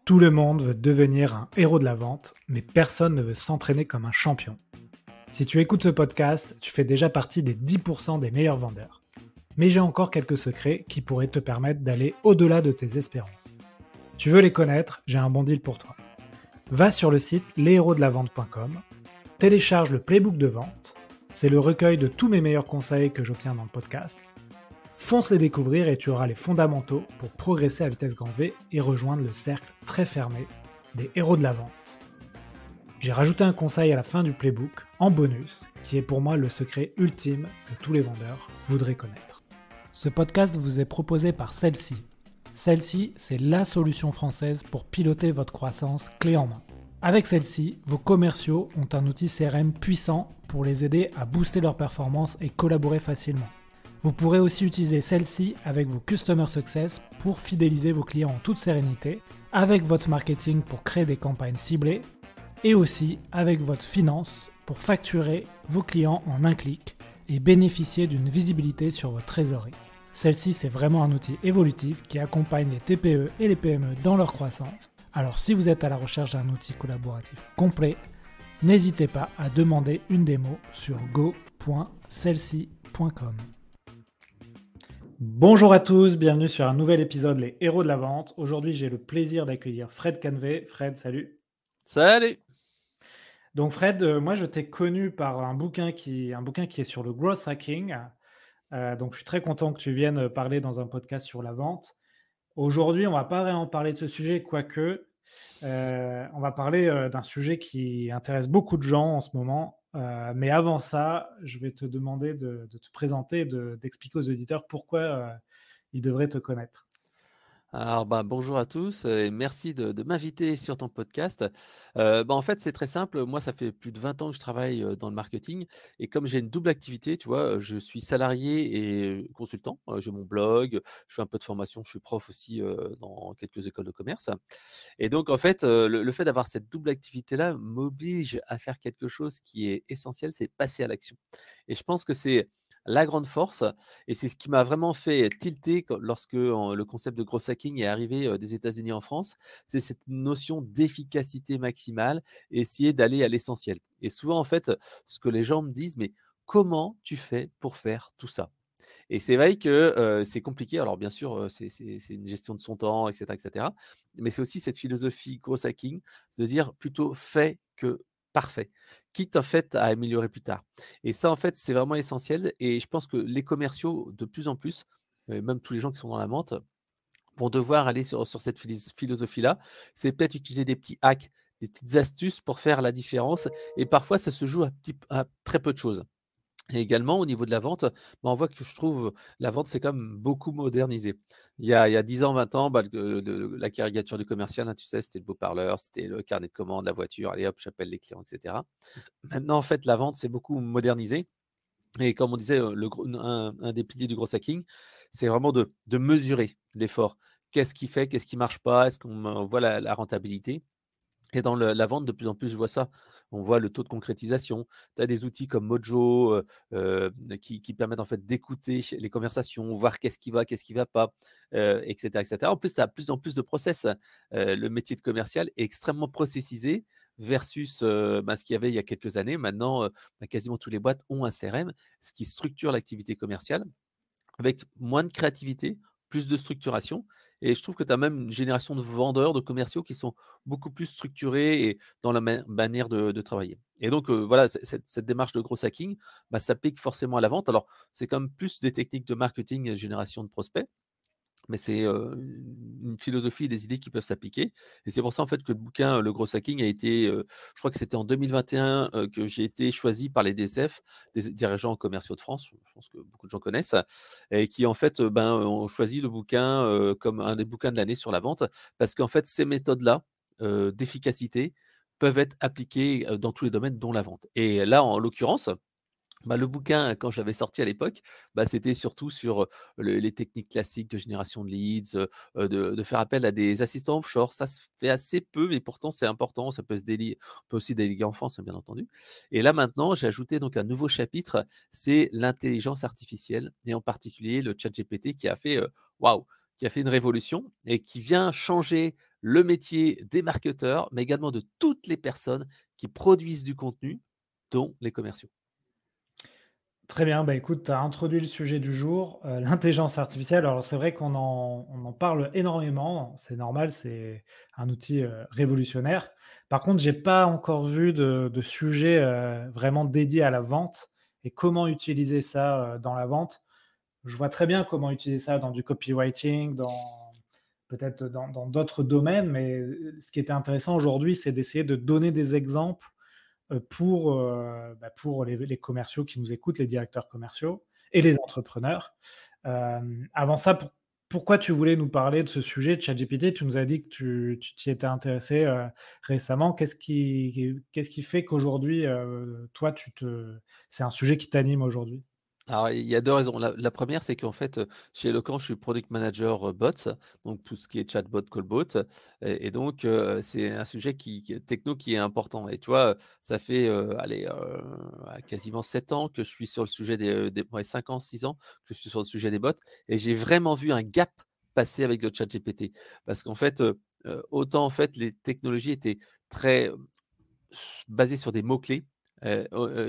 Tout le monde veut devenir un héros de la vente, mais personne ne veut s'entraîner comme un champion. Si tu écoutes ce podcast, tu fais déjà partie des 10% des meilleurs vendeurs. Mais j'ai encore quelques secrets qui pourraient te permettre d'aller au-delà de tes espérances. Tu veux les connaître? J'ai un bon deal pour toi. Va sur le site leshéroesdelavente.com, télécharge le playbook de vente, c'est le recueil de tous mes meilleurs conseils que j'obtiens dans le podcast. Fonce les découvrir et tu auras les fondamentaux pour progresser à vitesse grand V et rejoindre le cercle très fermé des héros de la vente. J'ai rajouté un conseil à la fin du playbook, en bonus, qui est pour moi le secret ultime que tous les vendeurs voudraient connaître. Ce podcast vous est proposé par Celle-ci. Celle-ci, c'est la solution française pour piloter votre croissance clé en main. Avec Celle-ci, vos commerciaux ont un outil CRM puissant pour les aider à booster leur performance et collaborer facilement. Vous pourrez aussi utiliser Celle-ci avec vos Customer Success pour fidéliser vos clients en toute sérénité, avec votre marketing pour créer des campagnes ciblées, et aussi avec votre finance pour facturer vos clients en un clic et bénéficier d'une visibilité sur votre trésorerie. Celle-ci, c'est vraiment un outil évolutif qui accompagne les TPE et les PME dans leur croissance. Alors si vous êtes à la recherche d'un outil collaboratif complet, n'hésitez pas à demander une démo sur go.cellci.com. Bonjour à tous, bienvenue sur un nouvel épisode Les Héros de la Vente. Aujourd'hui, j'ai le plaisir d'accueillir Fred Canvet. Fred, salut. Salut. Donc Fred, moi je t'ai connu par un bouquin qui est sur le growth hacking. Donc je suis très content que tu viennes parler dans un podcast sur la vente. Aujourd'hui, on va pas vraiment parler de ce sujet, quoique on va parler d'un sujet qui intéresse beaucoup de gens en ce moment. Mais avant ça, je vais te demander de te présenter, d'expliquer aux auditeurs pourquoi ils devraient te connaître. Alors, bonjour à tous et merci de m'inviter sur ton podcast. En fait, c'est très simple. Moi, ça fait plus de 20 ans que je travaille dans le marketing et comme j'ai une double activité, tu vois, je suis salarié et consultant. J'ai mon blog, je fais un peu de formation, je suis prof aussi dans quelques écoles de commerce. Et donc, en fait, le fait d'avoir cette double activité-là m'oblige à faire quelque chose qui est essentiel, c'est passer à l'action. Et je pense que c'est la grande force et c'est ce qui m'a vraiment fait tilter lorsque le concept de growth hacking est arrivé des États-Unis en France. C'est cette notion d'efficacité maximale et essayer d'aller à l'essentiel. Et souvent, en fait, ce que les gens me disent, mais comment tu fais pour faire tout ça? Et c'est vrai que c'est compliqué. Alors, bien sûr, c'est une gestion de son temps, etc., etc. Mais c'est aussi cette philosophie growth hacking de dire plutôt fait que parfait, quitte en fait à améliorer plus tard. Et ça, en fait, c'est vraiment essentiel. Et je pense que les commerciaux, de plus en plus, même tous les gens qui sont dans la vente, vont devoir aller sur cette philosophie-là. C'est peut-être utiliser des petits hacks, des petites astuces pour faire la différence. Et parfois, ça se joue à très peu de choses. Et également au niveau de la vente, on voit que je trouve la vente, c'est quand même beaucoup modernisé. Il y a 10 ans, 20 ans, la caricature du commercial, hein, tu sais, c'était le beau parleur, c'était le carnet de commandes, la voiture, allez hop, j'appelle les clients, et cetera. Maintenant, en fait, la vente, c'est beaucoup modernisé et comme on disait, un des piliers du gros hacking, c'est vraiment de mesurer l'effort. Qu'est-ce qui fait? Qu'est-ce qui marche pas? Est-ce qu'on voit la rentabilité? Et dans la vente, de plus en plus, je vois ça. On voit le taux de concrétisation. Tu as des outils comme Mojo qui permettent en fait d'écouter les conversations, voir qu'est-ce qui va pas, etc., etc. En plus, tu as plus en plus de process. Le métier de commercial est extrêmement processisé versus ce qu'il y avait il y a quelques années. Maintenant, quasiment toutes les boîtes ont un CRM, ce qui structure l'activité commerciale avec moins de créativité, plus de structuration et je trouve que tu as même une génération de vendeurs, de commerciaux qui sont beaucoup plus structurés et dans la manière de travailler et donc voilà, cette démarche de gros hacking, s'applique forcément à la vente. Alors, c'est quand même plus des techniques de marketing et génération de prospects, mais c'est une philosophie et des idées qui peuvent s'appliquer et c'est pour ça, en fait, que le bouquin, Le Gros Hacking a été, je crois que c'était en 2021, que j'ai été choisi par les DSF, des dirigeants commerciaux de France, je pense que beaucoup de gens connaissent et qui, en fait, ont choisi le bouquin, comme un des bouquins de l'année sur la vente parce qu'en fait, ces méthodes-là, d'efficacité peuvent être appliquées, dans tous les domaines, dont la vente et là, en l'occurrence, le bouquin, quand j'avais sorti à l'époque, c'était surtout sur, les techniques classiques de génération de leads, de faire appel à des assistants offshore. Ça se fait assez peu, mais pourtant c'est important. Ça peut se déli on peut aussi déléguer en France, hein, bien entendu et là, maintenant, j'ai ajouté donc un nouveau chapitre, c'est l'intelligence artificielle et en particulier le ChatGPT qui a fait, waouh! Qui a fait une révolution et qui vient changer, le métier des marketeurs, mais également de toutes les personnes qui produisent du contenu, dont les commerciaux. Très bien, bah, écoute, tu as introduit le sujet du jour, l'intelligence artificielle. Alors c'est vrai qu'on en parle énormément, c'est normal, c'est un outil, révolutionnaire. Par contre, j'ai pas encore vu de sujet, vraiment dédié à la vente et comment utiliser ça, dans la vente. Je vois très bien comment utiliser ça dans du copywriting, peut-être dans d'autres domaines, mais, ce qui était intéressant aujourd'hui, c'est d'essayer de donner des exemples pour les commerciaux qui nous écoutent, les directeurs commerciaux et les entrepreneurs. Avant ça, pourquoi tu voulais nous parler de ce sujet de ChatGPT? Tu nous as dit que tu t'y étais intéressé, récemment. Qu'est-ce qui fait qu'aujourd'hui, toi, c'est un sujet qui t'anime aujourd'hui? Alors, il y a 2 raisons. La 1re, c'est qu'en fait, chez Eloquent, je suis product manager, bots, donc tout ce qui est chatbot, callbot et donc c'est un sujet techno qui est important et tu vois, ça fait, allez, quasiment 7 ans que je suis sur le sujet des ouais, 5 ans, 6 ans que je suis sur le sujet des bots et j'ai vraiment vu un gap passer avec le ChatGPT. Parce qu'en fait, autant en fait les technologies étaient très, basées sur des mots-clés.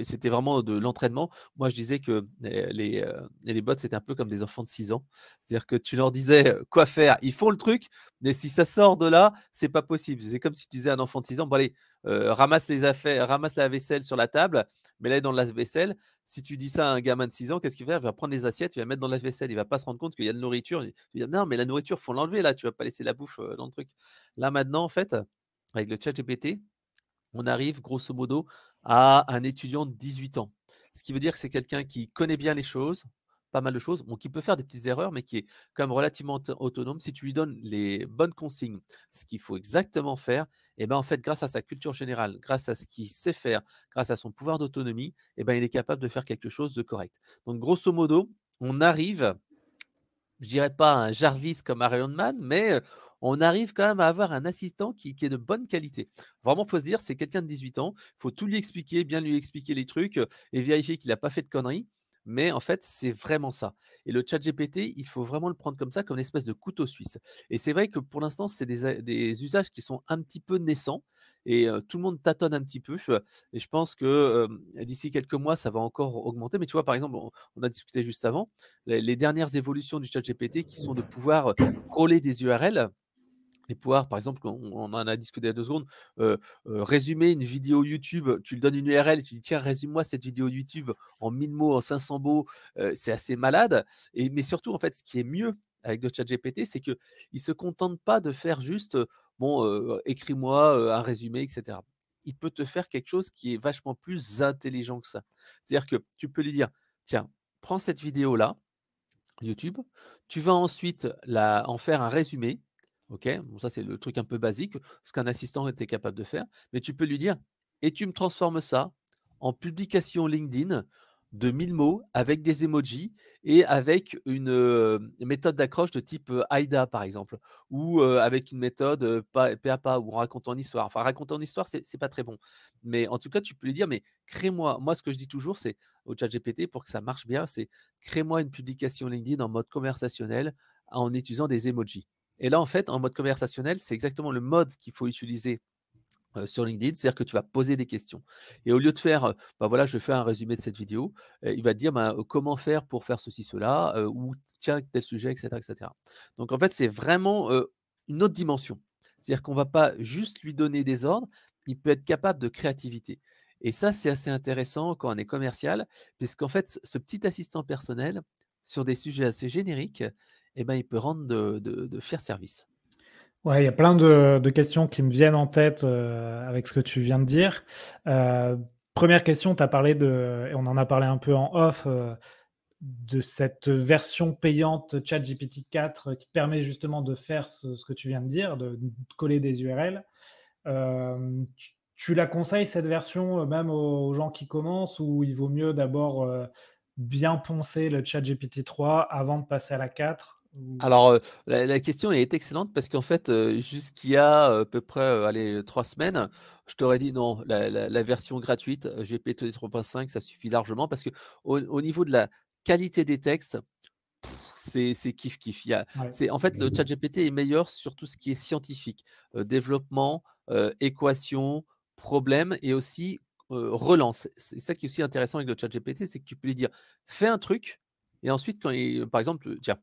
C'était vraiment de l'entraînement. Moi, je disais que les bots, c'était un peu comme des enfants de 6 ans. C'est-à-dire que tu leur disais, quoi faire, ils font le truc, mais si ça sort de là, c'est pas possible. C'est comme si tu disais à un enfant de 6 ans: «Bon allez, ramasse les affaires, ramasse la vaisselle sur la table, mets-la dans le lave-vaisselle». Si tu dis ça à un gamin de 6 ans, qu'est-ce qu'il va faire? Il va prendre les assiettes, il va mettre dans la vaisselle, il va pas se rendre compte qu'il y a de la nourriture. Il va dire: «Non, mais la nourriture, faut l'enlever là, tu vas pas laisser la bouffe, dans le truc». Là maintenant, en fait, avec le ChatGPT, on arrive grosso modo à un étudiant de 18 ans. Ce qui veut dire que c'est quelqu'un qui connaît bien les choses, pas mal de choses, bon, qui peut faire des petites erreurs, mais qui est quand même relativement autonome. Si tu lui donnes les bonnes consignes, ce qu'il faut exactement faire, et ben en fait, grâce à sa culture générale, grâce à ce qu'il sait faire, grâce à son pouvoir d'autonomie, et ben il est capable de faire quelque chose de correct. Donc grosso modo, on arrive, je dirais pas un Jarvis comme Iron Man, mais on arrive quand même à avoir un assistant qui est de bonne qualité. Vraiment, faut se dire, c'est quelqu'un de 18 ans, faut tout lui expliquer, bien lui expliquer les trucs, et vérifier qu'il a pas fait de conneries. Mais en fait, c'est vraiment ça. Et le ChatGPT, il faut vraiment le prendre comme ça, comme une espèce de couteau suisse. Et c'est vrai que pour l'instant, c'est des usages qui sont un petit peu naissants et tout le monde tâtonne un petit peu. Et je pense que d'ici quelques mois, ça va encore augmenter. Mais tu vois, par exemple, on a discuté juste avant, les dernières évolutions du ChatGPT qui sont de pouvoir crawler des URL et pouvoir, par exemple, on en a discuté il y a 2 secondes, résumer une vidéo YouTube. Tu lui donnes une URL, tu dis: «Tiens, résume-moi cette vidéo YouTube en 1000 mots, en 500 mots». C'est assez malade mais surtout, en fait, ce qui est mieux avec le ChatGPT, c'est qu'il ne se contente pas de faire juste, bon, écris-moi, un résumé et cetera. Il peut te faire quelque chose qui est vachement plus intelligent que ça. C'est-à-dire que tu peux lui dire: «Tiens, prends cette vidéo-là, YouTube. Tu vas ensuite en faire un résumé. OK, bon, ça, c'est le truc un peu basique, ce qu'un assistant était capable de faire. Mais tu peux lui dire: «Et tu me transformes ça en publication LinkedIn de 1000 mots avec des emojis et avec une, méthode d'accroche de type, AIDA», par exemple, ou, avec une méthode, pas à pas ou racontant une histoire. Enfin, raconter une histoire, c'est pas très bon. Mais en tout cas, tu peux lui dire: «Mais crée-moi», moi, ce que je dis toujours, c'est au ChatGPT pour que ça marche bien, c'est: «Crée-moi une publication LinkedIn en mode conversationnel en utilisant des emojis». Et là, en fait, en mode conversationnel, c'est exactement le mode qu'il faut utiliser, sur LinkedIn. C'est-à-dire que tu vas poser des questions et au lieu de faire, bah, voilà, je fais un résumé de cette vidéo, il va te dire, ben, comment faire pour faire ceci, cela, ou tiens, tel sujet et cetera et cetera. Donc en fait, c'est vraiment, une autre dimension. C'est-à-dire qu'on va pas juste lui donner des ordres, il peut être capable de créativité et ça, c'est assez intéressant quand on est commercial, puisqu'en fait, ce petit assistant personnel, sur des sujets assez génériques, et ben, il peut rendre de fiers services. Ouais, il y a plein de questions qui me viennent en tête, avec ce que tu viens de dire. Heu, 1 question, tu as parlé et on en a parlé un peu en off, de cette version payante ChatGPT 4 qui te permet justement de faire ce que tu viens de dire, de coller des URL. Tu la conseilles cette version, même aux gens qui commencent ou il vaut mieux d'abord, bien poncer le ChatGPT 3 avant de passer à la 4 ou Alors, la question est excellente parce qu'en fait, jusqu'il y a à peu près, allez, 3 semaines, je t'aurais dit: «Non, la version gratuite, GPT 3.5, ça suffit largement» parce qu'au niveau de la qualité des textes, c'est kiff kiff. Ouais. En fait, le ChatGPT est meilleur sur tout ce qui est scientifique, développement, équation, problème et aussi, relance. C'est ça qui est aussi intéressant avec le ChatGPT, c'est que tu peux lui dire: «Fais un truc» et ensuite quand par exemple, tiens,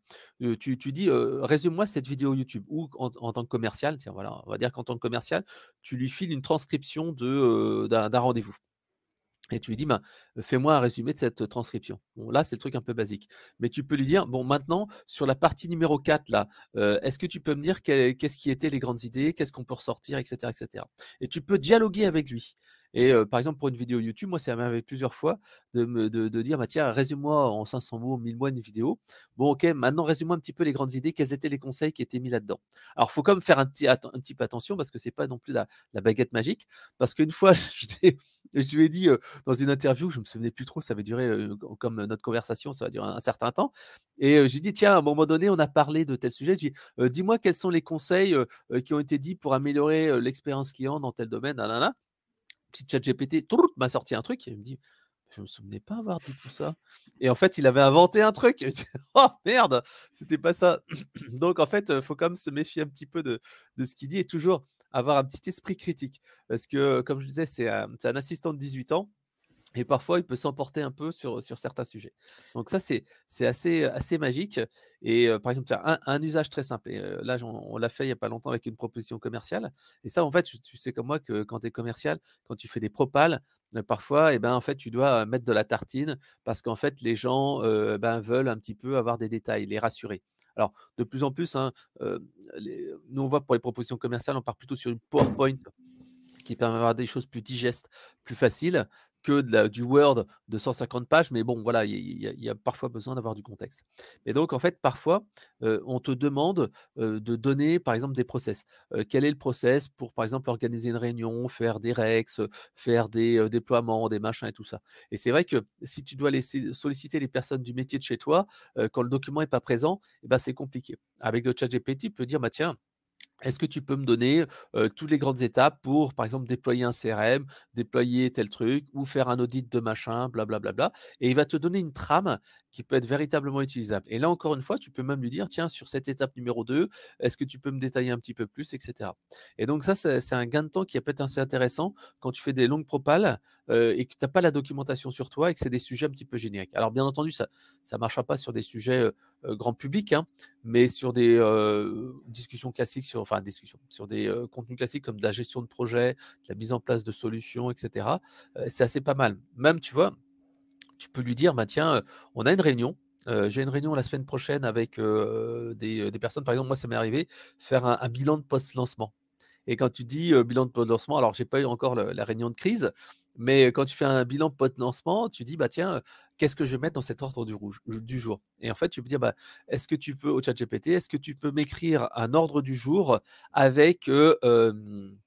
tu dis, «Résume-moi cette vidéo YouTube» ou en tant que commercial, tiens voilà, on va dire qu'en tant que commercial, tu lui files une transcription d'un rendez-vous. Et tu lui dis: «Ben, fais-moi un résumé de cette transcription». Bon là, c'est le truc un peu basique. Mais tu peux lui dire: «Bon maintenant sur la partie numéro 4 là, est-ce que tu peux me dire qu'est-ce qui étaient les grandes idées? Qu'est-ce qu'on peut ressortir?» et cetera et cetera. Et tu peux dialoguer avec lui. Et par exemple pour une vidéo YouTube, moi ça m'est arrivé plusieurs fois de dire: «Bah tiens, résume-moi en 500 mots, 1000 mots une vidéo. Bon OK, maintenant résume-moi un petit peu les grandes idées, quels étaient les conseils qui étaient mis là-dedans?» Alors faut quand même faire un petit peu attention parce que c'est pas non plus la baguette magique. Parce qu'une fois je lui ai dit, dans une interview, je me souvenais plus trop, ça avait duré, comme notre conversation, ça a duré un certain temps et je lui dis: «Tiens, à un moment donné, on a parlé de tel sujet». Je dis: «Dis-moi quels sont les conseils, qui ont été dits pour améliorer, l'expérience client dans tel domaine, nanana». Petit ChatGPT, trout, m'a sorti un truc et il me dit: «Je me souvenais pas avoir dit tout ça» et en fait, il avait inventé un truc. Je dis: «Oh merde, c'était pas ça». Donc en fait, faut quand même se méfier un petit peu de ce qu'il dit et toujours avoir un petit esprit critique. Parce que, comme je disais, c'est un assistant de 18 ans et parfois, il peut s'emporter un peu sur certains sujets. Donc ça, c'est assez magique et par exemple, tiens, un usage très simple et là, on l'a fait il y a pas longtemps avec une proposition commerciale et ça, en fait, tu sais comme moi que quand tu es commercial, quand tu fais des propals, parfois et ben, en fait, tu dois, mettre de la tartine parce qu'en fait, les gens, ben, veulent un petit peu avoir des détails, les rassurer. Alors, de plus en plus, hein, nous, on voit pour les propositions commerciales, on part plutôt sur une PowerPoint qui permet d'avoir des choses plus digestes, plus faciles que du Word de 150 pages. Mais bon, voilà, il y a parfois besoin d'avoir du contexte. Et donc, en fait, parfois, on te demande de donner, par exemple, des process. Quel est le process pour, par exemple, organiser une réunion, faire des rex, faire des déploiements, des machins et tout ça. Et c'est vrai que si tu dois laisser solliciter les personnes du métier de chez toi, quand le document n'est pas présent, eh ben, c'est compliqué. Avec le chat GPT, tu peux dire, bah, tiens, est-ce que tu peux me donner, toutes les grandes étapes pour, par exemple, déployer un CRM, déployer tel truc ou faire un audit de machin, bla et il va te donner une trame qui peut être véritablement utilisable et là, encore une fois, tu peux même lui dire: «Tiens, sur cette étape numéro 2, est-ce que tu peux me détailler un petit peu plus?» et cetera et donc ça, c'est un gain de temps qui peut être assez intéressant quand tu fais des longues propales, et que tu as pas la documentation sur toi et que c'est des sujets un petit peu génériques. Alors bien entendu, ça marchera pas sur des sujets, grand public, hein, mais sur des, discussions classiques sur des, contenus classiques comme de la gestion de projet, de la mise en place de solutions et cetera, c'est assez pas mal. Même, tu vois, tu peux lui dire: «Bah, tiens, on a une réunion, j'ai une réunion la semaine prochaine avec, des personnes». Par exemple, moi, ça m'est arrivé, faire un bilan de post-lancement. Et quand tu dis, bilan de post-lancement, alors j'ai pas eu encore la réunion de crise, mais quand tu fais un bilan post-lancement, tu dis: «Bah tiens, qu'est-ce que je vais mettre dans cet ordre du jour?» et en fait, tu peux dire: «Bah, est-ce que tu peux» au ChatGPT, «est-ce que tu peux m'écrire un ordre du jour avec, d'une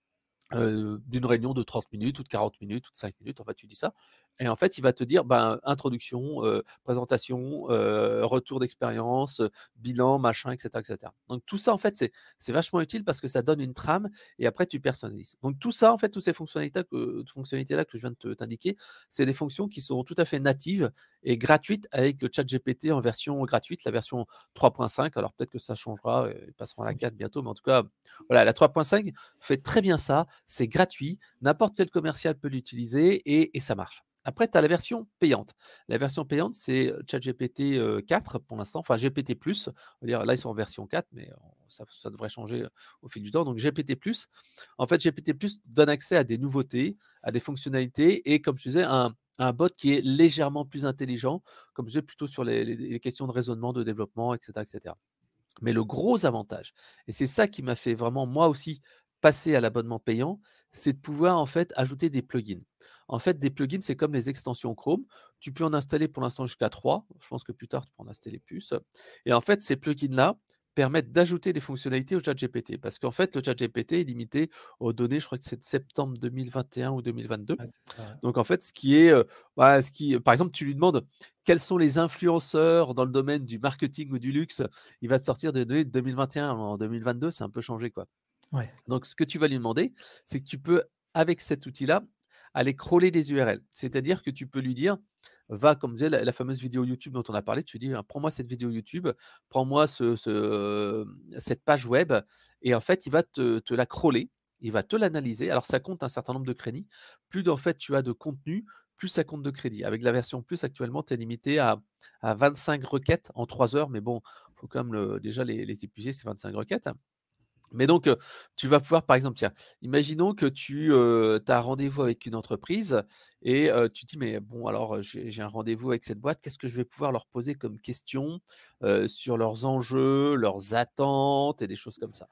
réunion de 30 minutes ou de 40 minutes ou de 5 minutes?» En fait, tu dis ça et en fait, il va te dire, ben, introduction, présentation, retour d'expérience, bilan, machin et cetera. Donc tout ça, en fait, c'est vachement utile parce que ça donne une trame et après tu personnalises. Donc tout ça, en fait, toutes ces fonctionnalités-là que je viens de t'indiquer, c'est des fonctions qui sont tout à fait natives et gratuites avec le ChatGPT en version gratuite, la version 3.5. Alors peut-être que ça changera, ils passeront à la 4 bientôt, mais en tout cas, voilà, la 3.5 fait très bien ça, c'est gratuit, n'importe quel commercial peut l'utiliser et ça marche. Après, tu as la version payante. La version payante, c'est ChatGPT 4 pour l'instant, enfin GPT+. On va dire, là, ils sont en version 4, mais ça devrait changer au fil du temps. Donc GPT+, en fait, GPT+, donne accès à des nouveautés, à des fonctionnalités et comme je disais, un bot qui est légèrement plus intelligent, comme je disais, plutôt sur les questions de raisonnement, de développement, etc., etc. Mais le gros avantage, et c'est ça qui m'a fait vraiment moi aussi passer à l'abonnement payant, c'est de pouvoir en fait ajouter des plugins. En fait, des plugins, c'est comme les extensions Chrome. Tu peux en installer pour l'instant jusqu'à 3. Je pense que plus tard, tu peux en installer plus. Et en fait, ces plugins-là permettent d'ajouter des fonctionnalités au ChatGPT. Parce qu'en fait, le ChatGPT est limité aux données, je crois que c'est de septembre 2021 ou 2022. Ouais, c'est ça, ouais. Donc en fait, ce qui est, voilà, par exemple, tu lui demandes quels sont les influenceurs dans le domaine du marketing ou du luxe, il va te sortir des données de 2021. En 2022, c'est un peu changé, quoi. Ouais. Donc ce que tu vas lui demander, c'est que tu peux, avec cet outil-là, aller crawler des URL. C'est-à-dire que tu peux lui dire, va, comme disait la fameuse vidéo YouTube dont on a parlé, tu lui dis: «Ah, prends-moi cette vidéo YouTube, prends-moi cette page web» et en fait, il va te la crawler, il va te l'analyser. Alors ça compte un certain nombre de crédits. Plus en fait tu as de contenu, plus ça compte de crédits. Avec la version plus actuellement, tu es limité à 25 requêtes en 3 heures, mais bon, faut quand même déjà les épuiser ces 25 requêtes. Mais donc, tu vas pouvoir par exemple, tiens, imaginons que tu as un rendez-vous avec une entreprise et tu te dis: «Mais bon alors, j'ai un rendez-vous avec cette boîte, qu'est-ce que je vais pouvoir leur poser comme question, sur leurs enjeux, leurs attentes?» et des choses comme ça.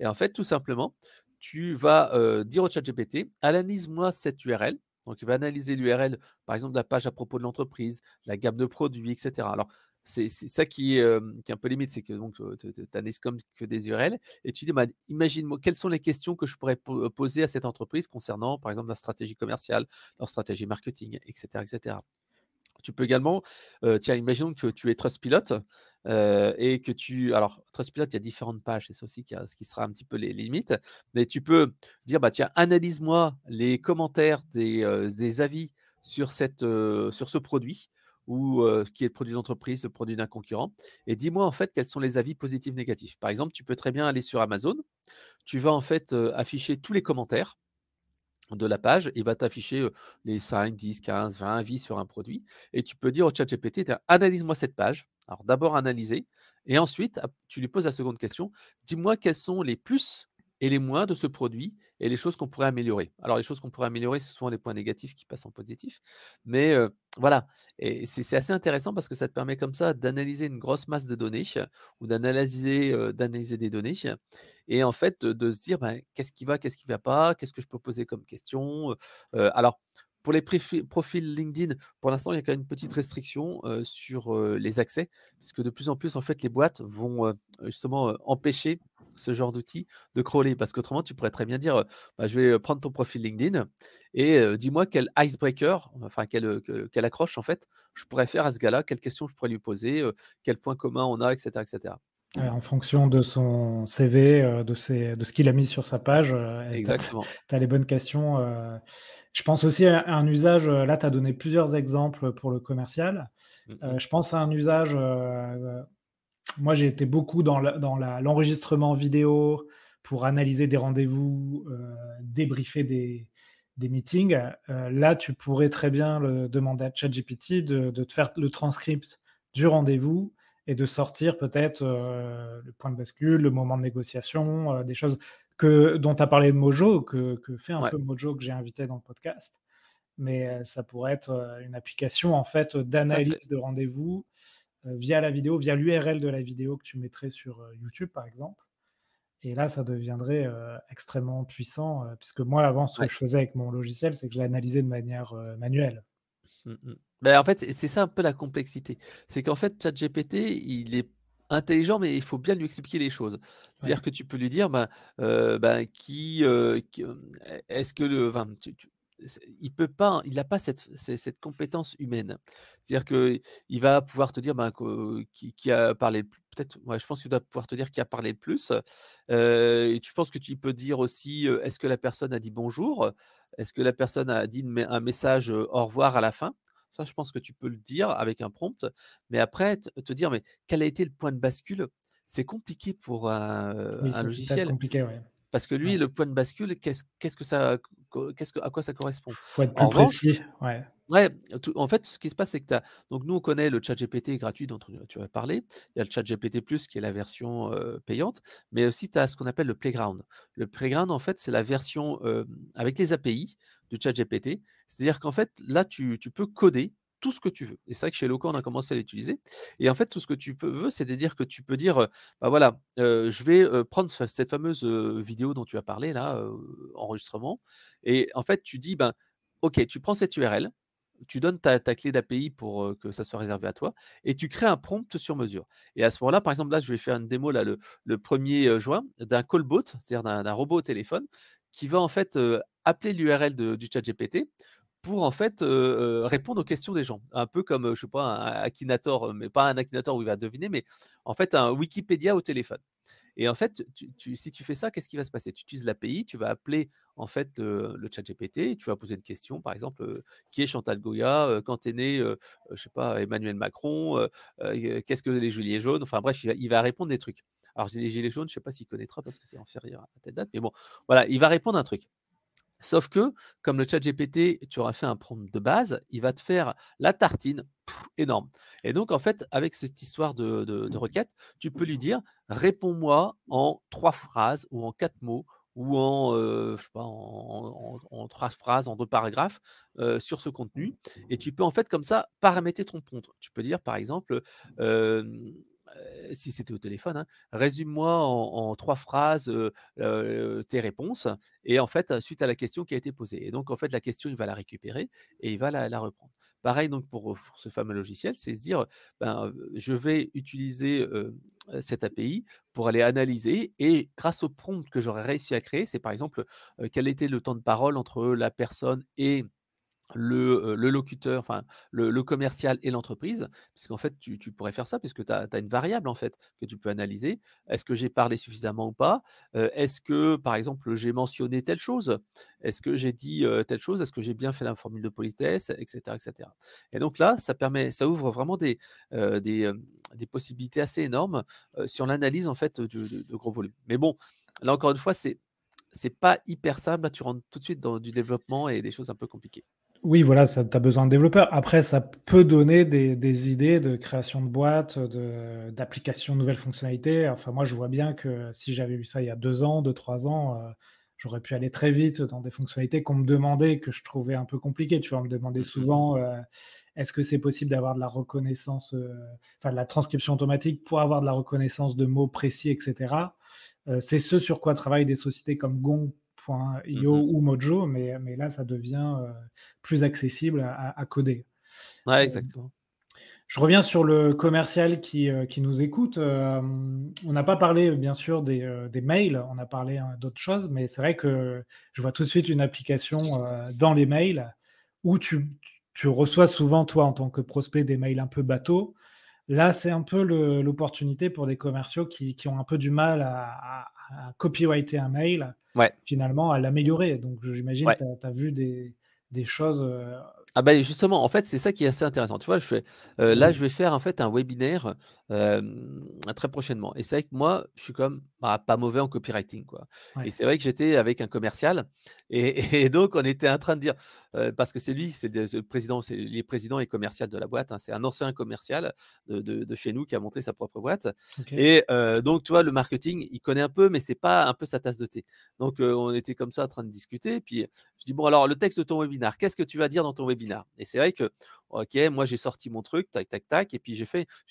Et en fait, tout simplement, tu vas, dire au ChatGPT: «Analyse-moi cette URL». Donc il va analyser l'URL, par exemple, de la page à propos de l'entreprise, la gamme de produits et cetera. Alors c'est ça qui est un peu limite, c'est que donc, tu analyses comme que des URL et tu dis: «Bah, imagine-moi quelles sont les questions que je pourrais poser à cette entreprise concernant, par exemple, leur stratégie commerciale, leur stratégie marketing?» et cetera et cetera. Tu peux également, tiens, imaginons que tu es Trustpilot, et que alors Trustpilot, il y a différentes pages, c'est ça aussi ce qui sera un petit peu les limites, mais tu peux dire: «Bah, tiens, analyse-moi les commentaires des avis sur ce produit ou qui est le produit d'entreprise, le produit d'un concurrent et dis-moi, en fait, quels sont les avis positifs, négatifs». Par exemple, tu peux très bien aller sur Amazon, tu vas, en fait, afficher tous les commentaires de la page, il va t'afficher, les 5, 10, 15, 20 avis sur un produit et tu peux dire au ChatGPT: «Tiens, analyse-moi cette page». Alors d'abord analyser et ensuite tu lui poses la seconde question: «Dis-moi quels sont les plus et les moins de ce produit et les choses qu'on pourrait améliorer». Alors les choses qu'on pourrait améliorer, ce sont les points négatifs qui passent en positif, mais voilà et c'est assez intéressant parce que ça te permet comme ça d'analyser une grosse masse de données ou d'analyser des données et en fait, de se dire: «Ben, qu'est-ce qui va, qu'est-ce qui va pas? Qu'est-ce que je peux poser comme question?» Alors pour les profils LinkedIn, pour l'instant, il y a quand même une petite restriction, sur, les accès, puisque de plus en plus, en fait, les boîtes vont, justement, empêcher ce genre d'outil de crawler. Parce qu'autrement, tu pourrais très bien dire, bah, je vais, prendre ton profil LinkedIn et dis-moi quel icebreaker, enfin quelle accroche, en fait, je pourrais faire à ce gars-là, quelles questions je pourrais lui poser, quels points communs on a et cetera et cetera. En fonction de son CV, de ce qu'il a mis sur sa page, et Exactement. tu as les bonnes questions. Je pense aussi à un usage, là, tu as donné plusieurs exemples pour le commercial. Mmh mh. Je pense à un usage, moi, j'ai été beaucoup l'enregistrement vidéo pour analyser des rendez-vous, débriefer des meetings. Là, tu pourrais très bien le demander à ChatGPT de te faire le transcript du rendez-vous et de sortir peut-être, le point de bascule, le moment de négociation, des choses dont tu as parlé de Mojo, que fait un Ouais, peu Mojo, que j'ai invité dans le podcast. Mais, ça pourrait être, une application en fait, tout à fait. d'analyse de rendez-vous, via la vidéo, via l'URL de la vidéo que tu mettrais sur, YouTube, par exemple. Et là, ça deviendrait, extrêmement puissant, puisque moi, avant, ce que Ouais. je faisais avec mon logiciel, c'est que je l'analysais de manière, manuelle. Mmh mh. Beh, en fait, c'est ça un peu la complexité. C'est qu'en fait, ChatGPT, il est intelligent, mais il faut bien lui expliquer les choses. Ouais, C'est-à-dire que tu peux lui dire, ben, est-ce que le enfin, il peut pas, il n'a pas cette compétence humaine. C'est-à-dire qu'il va pouvoir te dire, ben, qui a parlé le plus peut-être, ouais, je pense qu'il doit pouvoir te dire qui a parlé le plus. Et tu penses que tu peux dire aussi, est-ce que la personne a dit bonjour? Est-ce que la personne a dit un message, au revoir à la fin? Ça, je pense que tu peux le dire avec un prompt, mais après te dire: «Mais quel a été le point de bascule?» C'est compliqué pour oui, un ça, c'est peut-être logiciel compliqué, ouais. parce que Ouais. lui, le point de bascule, qu'est-ce que ça à quoi ça correspond? Faut être plus En revanche précis, ouais. ouais, tout en fait, ce qui se passe, c'est que donc nous, on connaît le ChatGPT gratuit dont tu as parlé. Il y a le ChatGPT Plus qui est la version, payante, mais aussi tu as ce qu'on appelle le Playground. Le Playground, en fait, c'est la version, avec les API de ChatGPT. C'est-à-dire qu'en fait, là, tu peux coder tout ce que tu veux et c'est vrai que chez Loco, on a commencé à l'utiliser et en fait, tout ce que veux, c'est de dire que tu peux dire, bah, voilà, je vais, prendre cette fameuse, vidéo dont tu as parlé là, enregistrement et en fait, tu dis, ben: «OK, tu prends cette URL, tu donnes ta clé d'API pour, que ça soit réservé à toi et tu crées un prompt sur mesure et à ce moment-là, par exemple, là, je vais faire une démo là le 1er juin d'un callbot, c'est-à-dire d'un robot au téléphone qui va en fait, appeler l'URL du ChatGPT pour en fait, répondre aux questions des gens. Un peu comme, je sais pas, un Akinator, mais pas un Akinator où il va deviner, mais en fait un Wikipédia au téléphone. Et en fait, si tu fais ça, qu'est-ce qui va se passer? Tu utilises l'API, tu vas appeler en fait, le ChatGPT, tu vas poser une question, par exemple, «Qui est Chantal Goya? Quand est né, je sais pas, Emmanuel Macron? Qu'est-ce que les gilets jaunes?» Enfin bref, il va répondre des trucs. Alors les gilets jaunes, je sais pas s'il connaîtra parce que c'est inférieur à telle date, mais bon, voilà, il va répondre un truc. Sauf que, comme le ChatGPT, tu auras fait un prompt de base, il va te faire la tartine énorme. Et donc, en fait, avec cette histoire de requête, tu peux lui dire: «Réponds-moi en 3 phrases ou en 4 mots ou en, je sais pas, en 3 phrases, en 2 paragraphes, sur ce contenu». Et tu peux, en fait, comme ça, paramétrer ton prompt. Tu peux dire, par exemple, si c'était au téléphone, hein: «Résume-moi en 3 phrases, tes réponses», et en fait, suite à la question qui a été posée. Et donc en fait, la question, il va la récupérer et il va la reprendre. Pareil donc pour ce fameux logiciel, c'est se dire, ben, je vais utiliser, cette API pour aller analyser, et grâce au prompt que j'aurais réussi à créer, c'est par exemple, quel était le temps de parole entre la personne et le locuteur, enfin le commercial et l'entreprise, puisqu'en fait tu pourrais faire ça puisque tu as une variable en fait que tu peux analyser. Est-ce que j'ai parlé suffisamment ou pas? Est-ce que par exemple j'ai mentionné telle chose? Est-ce que j'ai dit, telle chose? Est-ce que j'ai bien fait la formule de politesse? Et cetera, et cetera. Et donc là, ça ouvre vraiment des possibilités assez énormes, sur l'analyse en fait de gros volumes. Mais bon, là encore une fois, c'est pas hyper simple, là tu rentres tout de suite dans du développement et des choses un peu compliquées. Oui, voilà, ça tu as besoin de développeurs. Après, ça peut donner des idées de création de boîtes, d'applications de nouvelles fonctionnalités. Enfin, moi, je vois bien que si j'avais eu ça il y a 2 ans, 2 3 ans, j'aurais pu aller très vite dans des fonctionnalités qu'on me demandait, que je trouvais un peu compliquées. Tu vois? On me demandait Mmh mh. souvent, est-ce que c'est possible d'avoir de la reconnaissance, enfin de la transcription automatique pour avoir de la reconnaissance de mots précis et cetera? C'est ce sur quoi travaillent des sociétés comme Mmh Gong.io mh. ou Mojo, mais là, ça devient, plus accessible à coder. Ouais, Heu, exactement. je reviens sur le commercial qui nous écoute. On n'a pas parlé, bien sûr, des mails, on a parlé, hein, d'autres choses, mais c'est vrai que je vois tout de suite une application, dans les mails où tu reçois souvent, toi, en tant que prospect, des mails un peu bateaux. Là, c'est un peu l'opportunité pour des commerciaux qui ont un peu du mal à copywriter un mail, Ouais, finalement, à l'améliorer. Donc j'imagine ouais. tu as vu des choses, Ah bah, justement, en fait, c'est ça qui est assez intéressant. Tu vois, là, je vais faire, en fait, un webinaire, très prochainement, et c'est vrai que moi, je suis comme, bah, pas mauvais en copywriting, quoi. Et ouais. c'est vrai que j'étais avec un commercial, et donc on était en train de dire, parce que c'est le président, c'est les présidents et commercial de la boîte, hein. C'est un ancien commercial de chez nous qui a monté sa propre boîte. OK. Et donc tu vois, le marketing, il connaît un peu, mais c'est pas un peu sa tasse de thé. Donc on était comme ça en train de discuter, puis je dis: «Bon alors le texte de ton webinar, qu'est-ce que tu vas dire dans ton webinar?» Et c'est vrai que, OK, moi j'ai sorti mon truc, tac, tac, tac, et puis je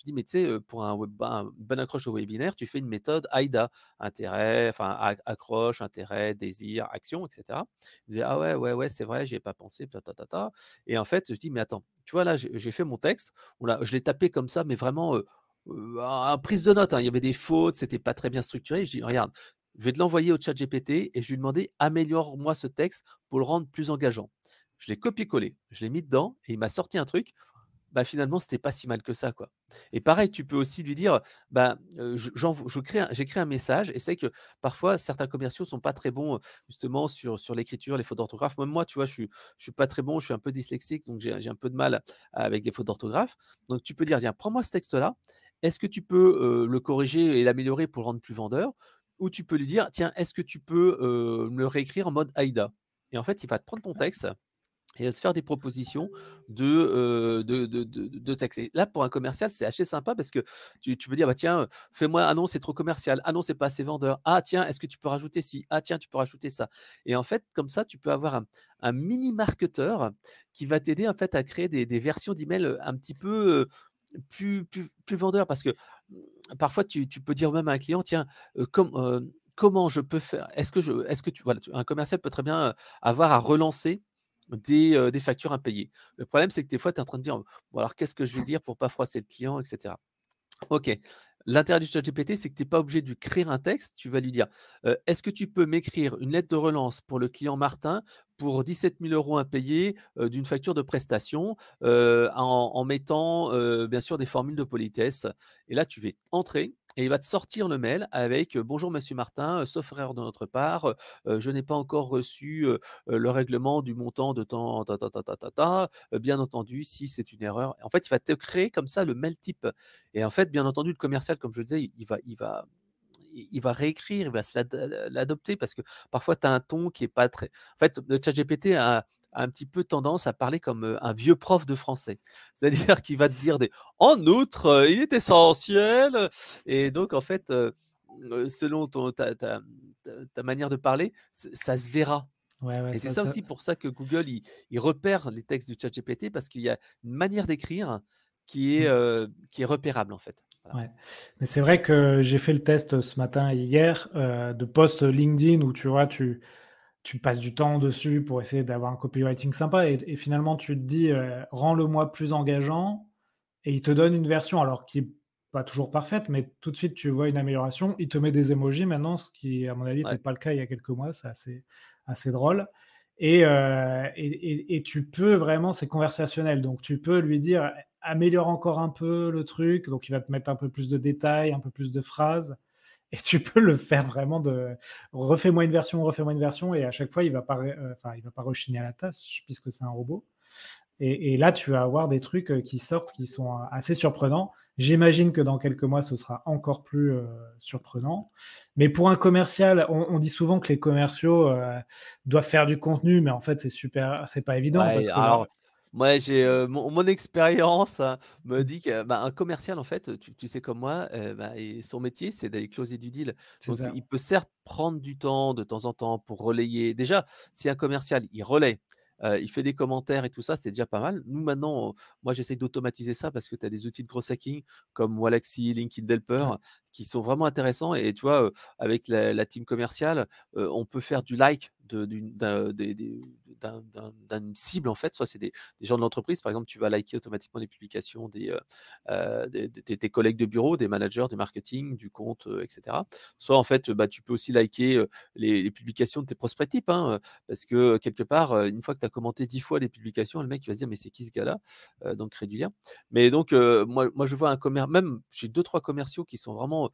dis: «Mais tu sais, pour une bonne accroche au webinaire, tu fais une méthode AIDA, intérêt, enfin accroche, intérêt, désir, action, et cetera». Il me disait: «Ah ouais, ouais, ouais, c'est vrai, j'y ai pas pensé, ta ta ta ta». Et en fait, je dis: «Mais attends, tu vois là, j'ai fait mon texte, je l'ai tapé comme ça, mais vraiment, en prise de notes, hein, il y avait des fautes, c'était pas très bien structuré». Je dis: «Regarde, je vais te l'envoyer au chat GPT et je lui ai demandé: "Améliore-moi ce texte pour le rendre plus engageant"». Je l'ai copié-collé, je l'ai mis dedans et il m'a sorti un truc, bah, finalement, c'était pas si mal que ça, quoi. Et pareil, tu peux aussi lui dire, bah, j'ai créé un message, et c'est vrai que parfois certains commerciaux sont pas très bons, justement sur l'écriture, les fautes d'orthographe. Même moi, tu vois, je suis pas très bon, je suis un peu dyslexique, donc j'ai un peu de mal avec des fautes d'orthographe. Donc tu peux dire: «Tiens, prends-moi ce texte-là, est-ce que tu peux, le corriger et l'améliorer pour le rendre plus vendeur?» Ou tu peux lui dire: «Tiens, est-ce que tu peux, me le réécrire en mode AIDA?» Et en fait, il va te prendre ton texte et à te faire des propositions de textes. Et là, pour un commercial, c'est assez sympa parce que tu peux dire: «Bah, tiens, fais-moi, ah non, c'est trop commercial. Ah non, c'est pas assez vendeur. Ah tiens, est-ce que tu peux rajouter ci? Ah tiens, tu peux rajouter ça». Et en fait, comme ça, tu peux avoir un mini marketeur qui va t'aider, en fait, à créer des versions d'email, un petit peu, plus vendeurs. Parce que, parfois, tu peux dire même à un client: «Tiens, comment je peux faire?» Est-ce que tu voilà, un commercial peut très bien, avoir à relancer des factures impayées. Le problème, c'est que des fois, tu es en train de dire: «Bon alors qu'est-ce que je vais dire pour pas froisser le client?» et cetera. OK. L'intérêt du ChatGPT, c'est que tu es pas obligé de lui créer un texte. Tu vas lui dire: «Est-ce que tu peux m'écrire une lettre de relance pour le client Martin pour 17 000 € impayés, d'une facture de prestation, en mettant, bien sûr des formules de politesse?» Et là, tu vas entrer et il va te sortir le mail avec, «Bonjour monsieur Martin, sauf erreur de notre part, je n'ai pas encore reçu, le règlement du montant de tant ta ta ta ta ta ta, bien entendu si c'est une erreur». En fait, il va te créer comme ça le mail type et en fait, bien entendu, le commercial, comme je le disais, il va réécrire, il va se l'adopter parce que parfois tu as un ton qui est pas très en fait, le ChatGPT a un petit peu tendance à parler comme, un vieux prof de français. C'est-à-dire qu'il va te dire des: «En outre, il est essentiel» et donc en fait, selon ta manière de parler, ça se verra Ouais, ouais, et c'est ça ça ça aussi pour ça que Google, il repère les textes du ChatGPT parce qu'il y a une manière d'écrire mmh, qui est repérable, en fait. Voilà. ouais. Mais c'est vrai que j'ai fait le test ce matin et hier, de posts LinkedIn où tu vois, tu passes du temps dessus pour essayer d'avoir un copywriting sympa et finalement tu te dis, «Rends-le-moi plus engageant» et il te donne une version alors qui est pas toujours parfaite, mais tout de suite tu vois une amélioration. Il te met des emojis maintenant, ce qui à mon avis n'était Ouais, pas le cas il y a quelques mois, c'est assez drôle et tu peux vraiment c'est conversationnel, donc tu peux lui dire: «Améliore encore un peu le truc», donc il va te mettre un peu plus de détails, un peu plus de phrases et tu peux le faire vraiment de refais-moi une version et à chaque fois, il va pas enfin, il va pas rechigner à la tâche puisque c'est un robot et là, tu vas avoir des trucs, qui sortent qui sont, assez surprenants. J'imagine que dans quelques mois, ce sera encore plus, surprenant. Mais pour un commercial, on dit souvent que les commerciaux, doivent faire du contenu, mais en fait, c'est pas évident ouais, parce que leur alors, moi, j'ai, mon expérience, hein, me mmh, dit que, bah, un commercial, en fait, tu sais comme moi, bah et son métier, c'est d'aller closer du deal. c'est Donc ça. il peut certes prendre du temps, de temps en temps, pour relayer. Déjà, si un commercial, il relaie, il fait des commentaires et tout ça, c'est déjà pas mal. Nous, maintenant, moi, j'essaie d'automatiser ça parce que tu as des outils de growth hacking comme Wallaxy, LinkedIn Helper, Ouais, qui sont vraiment intéressants et tu vois, avec la team commerciale, on peut faire du like d'une cible en fait, soit c'est des gens de l'entreprise, par exemple, tu vas liker automatiquement les publications de tes collègues de bureau, des managers, du marketing, du compte, et cetera. Soit en fait, bah, tu peux aussi liker, les publications de tes prospects types, hein, parce que, quelque part, une fois que tu as commenté 10 fois les publications, le mec il va se dire: «Mais c'est qui ce gars-là?» Donc crée du lien. Mais donc, moi je vois un commerce même j'ai deux trois commerciaux qui sont vraiment,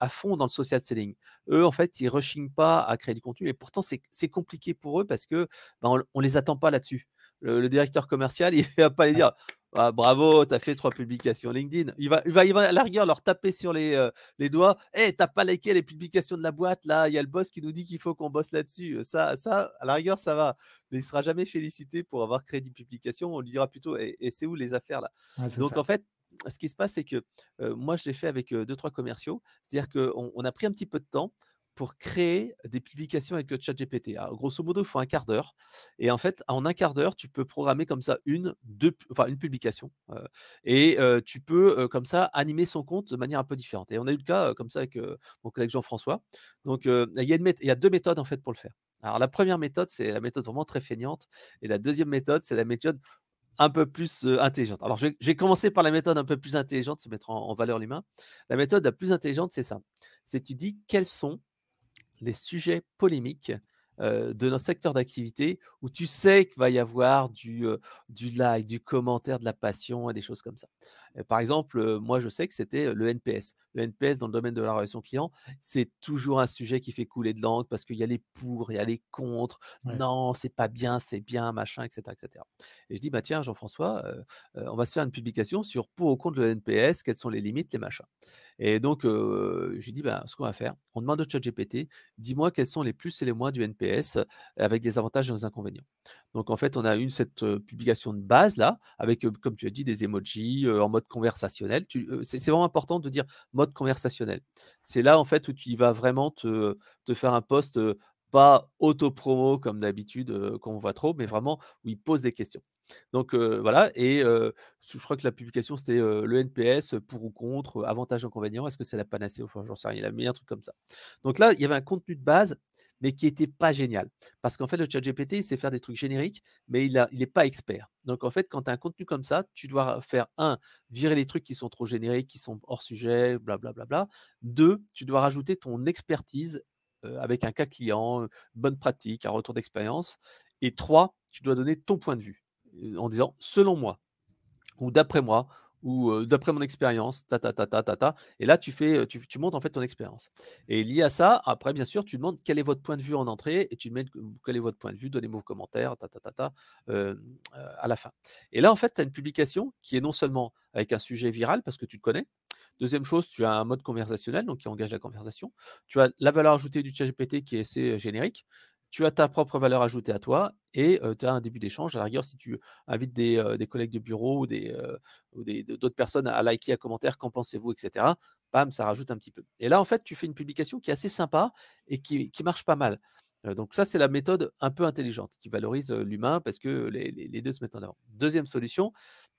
à fond dans le social selling. Eux, en fait, ils rechignent pas à créer du contenu et pourtant c'est compliqué pour eux parce que, ben, on les attend pas là-dessus. Le directeur commercial, il va pas les ouais, dire: «Ah bravo, tu as fait 3 publications LinkedIn». Il va à la rigueur leur taper sur les doigts: «Hey, tu as pas liké les publications de la boîte là, il y a le boss qui nous dit qu'il faut qu'on bosse là-dessus». Ça, à la rigueur, ça va, mais il sera jamais félicité pour avoir créé des publications. On lui dira plutôt: «Et c'est où les affaires là?» ouais, c'est Donc ça. en fait, ce qui se passe, c'est que, moi je l'ai fait avec, 2-3 commerciaux. C'est-à-dire qu'on a pris un petit peu de temps pour créer des publications avec le ChatGPT. Alors, grosso modo, il faut un quart d'heure et en fait, en un quart d'heure, tu peux programmer comme ça une publication, et tu peux, comme ça, animer son compte de manière un peu différente et on a eu le cas, comme ça avec, mon collègue Jean-François. Donc, il y a 2 méthodes, en fait, pour le faire. Alors la première méthode, c'est la méthode vraiment très feignante et la deuxième méthode, c'est la méthode un peu plus, intelligente. Alors je vais commencer par la méthode un peu plus intelligente, se mettre en valeur l'humain. La méthode la plus intelligente, c'est ça. C'est tu dis: «Quels sont les sujets polémiques, de notre secteur d'activité où tu sais qu'il va y avoir du like, du commentaire, de la passion et des choses comme ça. Par exemple, moi je sais que c'était, le NPS. Le NPS dans le domaine de la relation client, c'est toujours un sujet qui fait couler de l'encre parce qu'il y a les pour, il y a les contre. Ouais. Non, c'est pas bien, c'est bien, machin, et cetera, et cetera. Et je dis: «Bah tiens Jean-François, on va se faire une publication sur pour ou contre le NPS, quelles sont les limites, les machins». Et donc, je lui dis: «Bah, ce qu'on va faire, on demande au ChatGPT, dis-moi quels sont les plus et les moins du NPS, avec des avantages et des inconvénients». Donc en fait, on a eu cette, publication de base là, avec, comme tu as dit, des emojis, en mode conversationnel. C'est vraiment important de dire mode conversationnel. C'est là, en fait, où tu vas vraiment te faire un post, pas auto-promo comme d'habitude, qu'on voit trop, mais vraiment où il pose des questions. Donc, voilà et je crois que la publication c'était, le NPS, pour ou contre, avantages, inconvénients. Est-ce que c'est la panacée? Enfin, j'en sais rien, il a mis un truc comme ça. Donc là, il y avait un contenu de base, mais qui était pas génial. Parce qu'en fait, le ChatGPT, il sait faire des trucs génériques, mais il est pas expert. Donc en fait, quand tu as un contenu comme ça, tu dois faire un, virer les trucs qui sont trop génériques, qui sont hors sujet, blablabla. 2, tu dois rajouter ton expertise, avec un cas client, bonne pratique, un retour d'expérience et 3, tu dois donner ton point de vue, en disant: «Selon moi» ou «D'après moi» ou d'après mon expérience, ta, ta, ta, ta, ta, ta. Et là, tu montes en fait ton expérience. Et lié à ça, après, bien sûr, tu demandes quel est votre point de vue en entrée et tu demandes quel est votre point de vue, donnez-moi vos commentaires, ta, ta, ta, ta, à la fin. Et là, en fait, tu as une publication qui est non seulement avec un sujet viral parce que tu le connais. Deuxième chose, tu as un mode conversationnel, donc qui engage la conversation. Tu as la valeur ajoutée du ChatGPT qui est assez générique. Tu as ta propre valeur ajoutée à toi et tu as un début d'échange. À la rigueur, si tu invites des collègues de bureau ou d'autres personnes à liker, à commenter, qu'en pensez-vous, etc. Bam, ça rajoute un petit peu. Et là, en fait, tu fais une publication qui est assez sympa et qui marche pas mal. Donc ça, c'est la méthode un peu intelligente qui valorise l'humain parce que les deux se mettent en avant. Deuxième solution,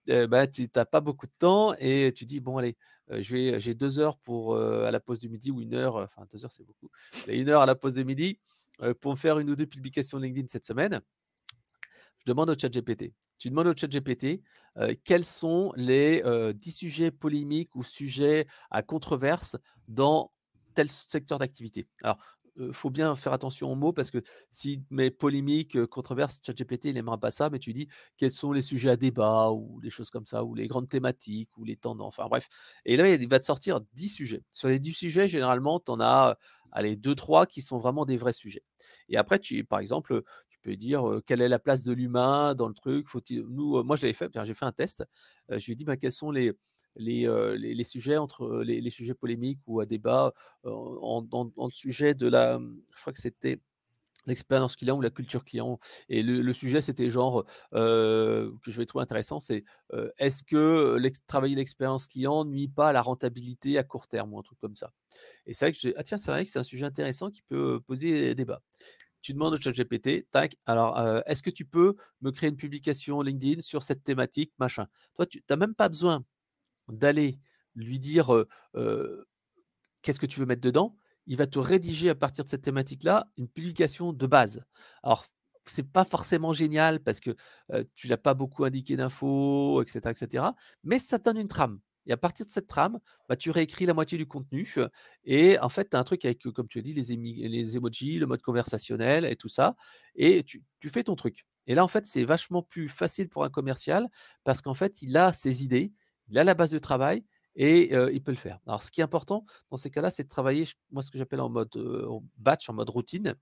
bah, tu n'as pas beaucoup de temps et tu dis: «Bon allez, j'ai 2 heures pour, à la pause du midi ou 1 heure, enfin 2 heures c'est beaucoup, mais 1 heure à la pause de midi, pour me faire 1 ou 2 publications LinkedIn cette semaine». Je demande au ChatGPT. Tu demandes au ChatGPT, quels sont les, 10 sujets polémiques ou sujets à controverse dans tel secteur d'activité. Alors, faut bien faire attention aux mots parce que s'il met polémique, controverse, ChatGPT il n'aimera pas ça, mais tu dis: «Quels sont les sujets à débat?» ou les choses comme ça, ou les grandes thématiques ou les tendances, enfin bref. Et là, il va te sortir 10 sujets. Sur les 10 sujets, généralement, tu en as, allez 2-3 qui sont vraiment des vrais sujets. Et après par exemple, tu peux dire, quelle est la place de l'humain dans le truc? Faut-il nous, moi je l'avais fait, j'ai fait un test, je lui ai dit: «Bah, quels sont les sujets entre, les sujets polémiques ou à débat, dans le sujet de la, je crois que c'était l'expérience client ou la culture client». Et le sujet c'était genre, que je vais trouver intéressant, c'est, est-ce que travailler l'expérience client nuit pas à la rentabilité à court terme? Ou un truc comme ça. Et c'est vrai que j'ai ah tiens, c'est vrai que c'est un sujet intéressant qui peut, poser débat. Tu demandes au ChatGPT, tac, alors, est-ce que tu peux me créer une publication LinkedIn sur cette thématique, machin? Toi, tu as même pas besoin d'aller lui dire, qu'est-ce que tu veux mettre dedans? Il va te rédiger à partir de cette thématique-là, une publication de base. Alors, c'est pas forcément génial parce que, tu l'as pas beaucoup indiqué d'infos et cetera, mais ça te donne une trame et à partir de cette trame, bah, tu réécris la moitié du contenu, et en fait, tu as un truc avec, comme tu as dit, les emojis, le mode conversationnel et tout ça et tu fais ton truc. Et là, en fait, c'est vachement plus facile pour un commercial parce qu'en fait, il a ses idées, il a la base de travail et il peut le faire. Alors ce qui est important dans ces cas-là, c'est de travailler, moi, ce que j'appelle en mode, en batch, en mode routine.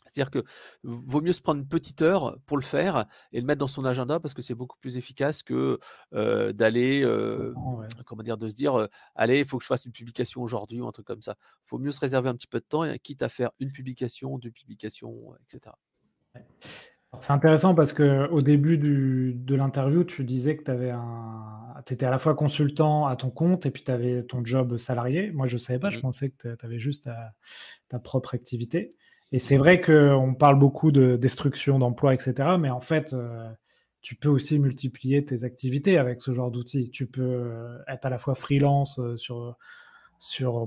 C'est-à-dire que vaut mieux se prendre une petite heure pour le faire et le mettre dans son agenda parce que c'est beaucoup plus efficace que, d'aller, Ouais. comment dire? De se dire, «Allez, il faut que je fasse une publication aujourd'hui» ou un truc comme ça. Il faut mieux se réserver un petit peu de temps et quitte à faire une publication, 2 publications, et cetera. C'est intéressant parce qu'au début de l'interview, tu disais que tu étais à la fois consultant à ton compte et puis tu avais ton job salarié. Moi, je ne savais pas, je Mmh. pensais que tu avais juste ta propre activité et c'est vrai qu'on parle beaucoup de destruction d'emplois et cetera, mais en fait, tu peux aussi multiplier tes activités avec ce genre d'outils. Tu peux, être à la fois freelance,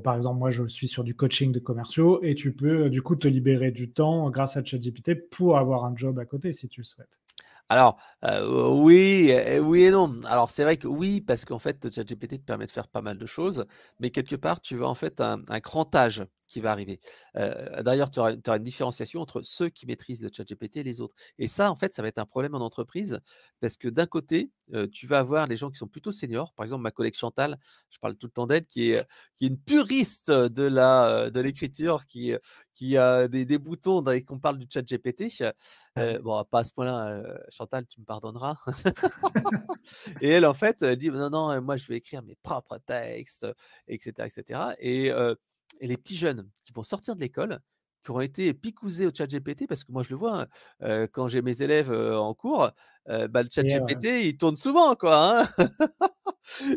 par exemple, moi, je suis sur du coaching de commerciaux et tu peux, du coup, te libérer du temps grâce à ChatGPT pour avoir un job à côté si tu le souhaites. Alors, oui et oui et non. Alors c'est vrai que oui, parce qu'en fait, ChatGPT te permet de faire pas mal de choses, mais quelque part, tu as en fait un grand âge qui va arriver. D'ailleurs, tu auras une différenciation entre ceux qui maîtrisent le ChatGPT et les autres. Et ça, en fait, ça va être un problème en entreprise parce que d'un côté, tu vas avoir les gens qui sont plutôt seniors. Par exemple, ma collègue Chantal, je parle tout le temps d'elle, qui est une puriste de l'écriture, qui a des boutons dès qu'on parle du ChatGPT. Ouais. Bon, pas à ce point-là, Chantal, tu me pardonneras. Et elle, en fait, elle dit: «Non, non, moi, je vais écrire mes propres textes, et cetera, et cetera». Et les petits jeunes qui vont sortir de l'école, qui auront été picousés au ChatGPT parce que moi, je le vois, hein, quand j'ai mes élèves, en cours, bah, le Et ChatGPT, il tourne souvent, quoi, hein.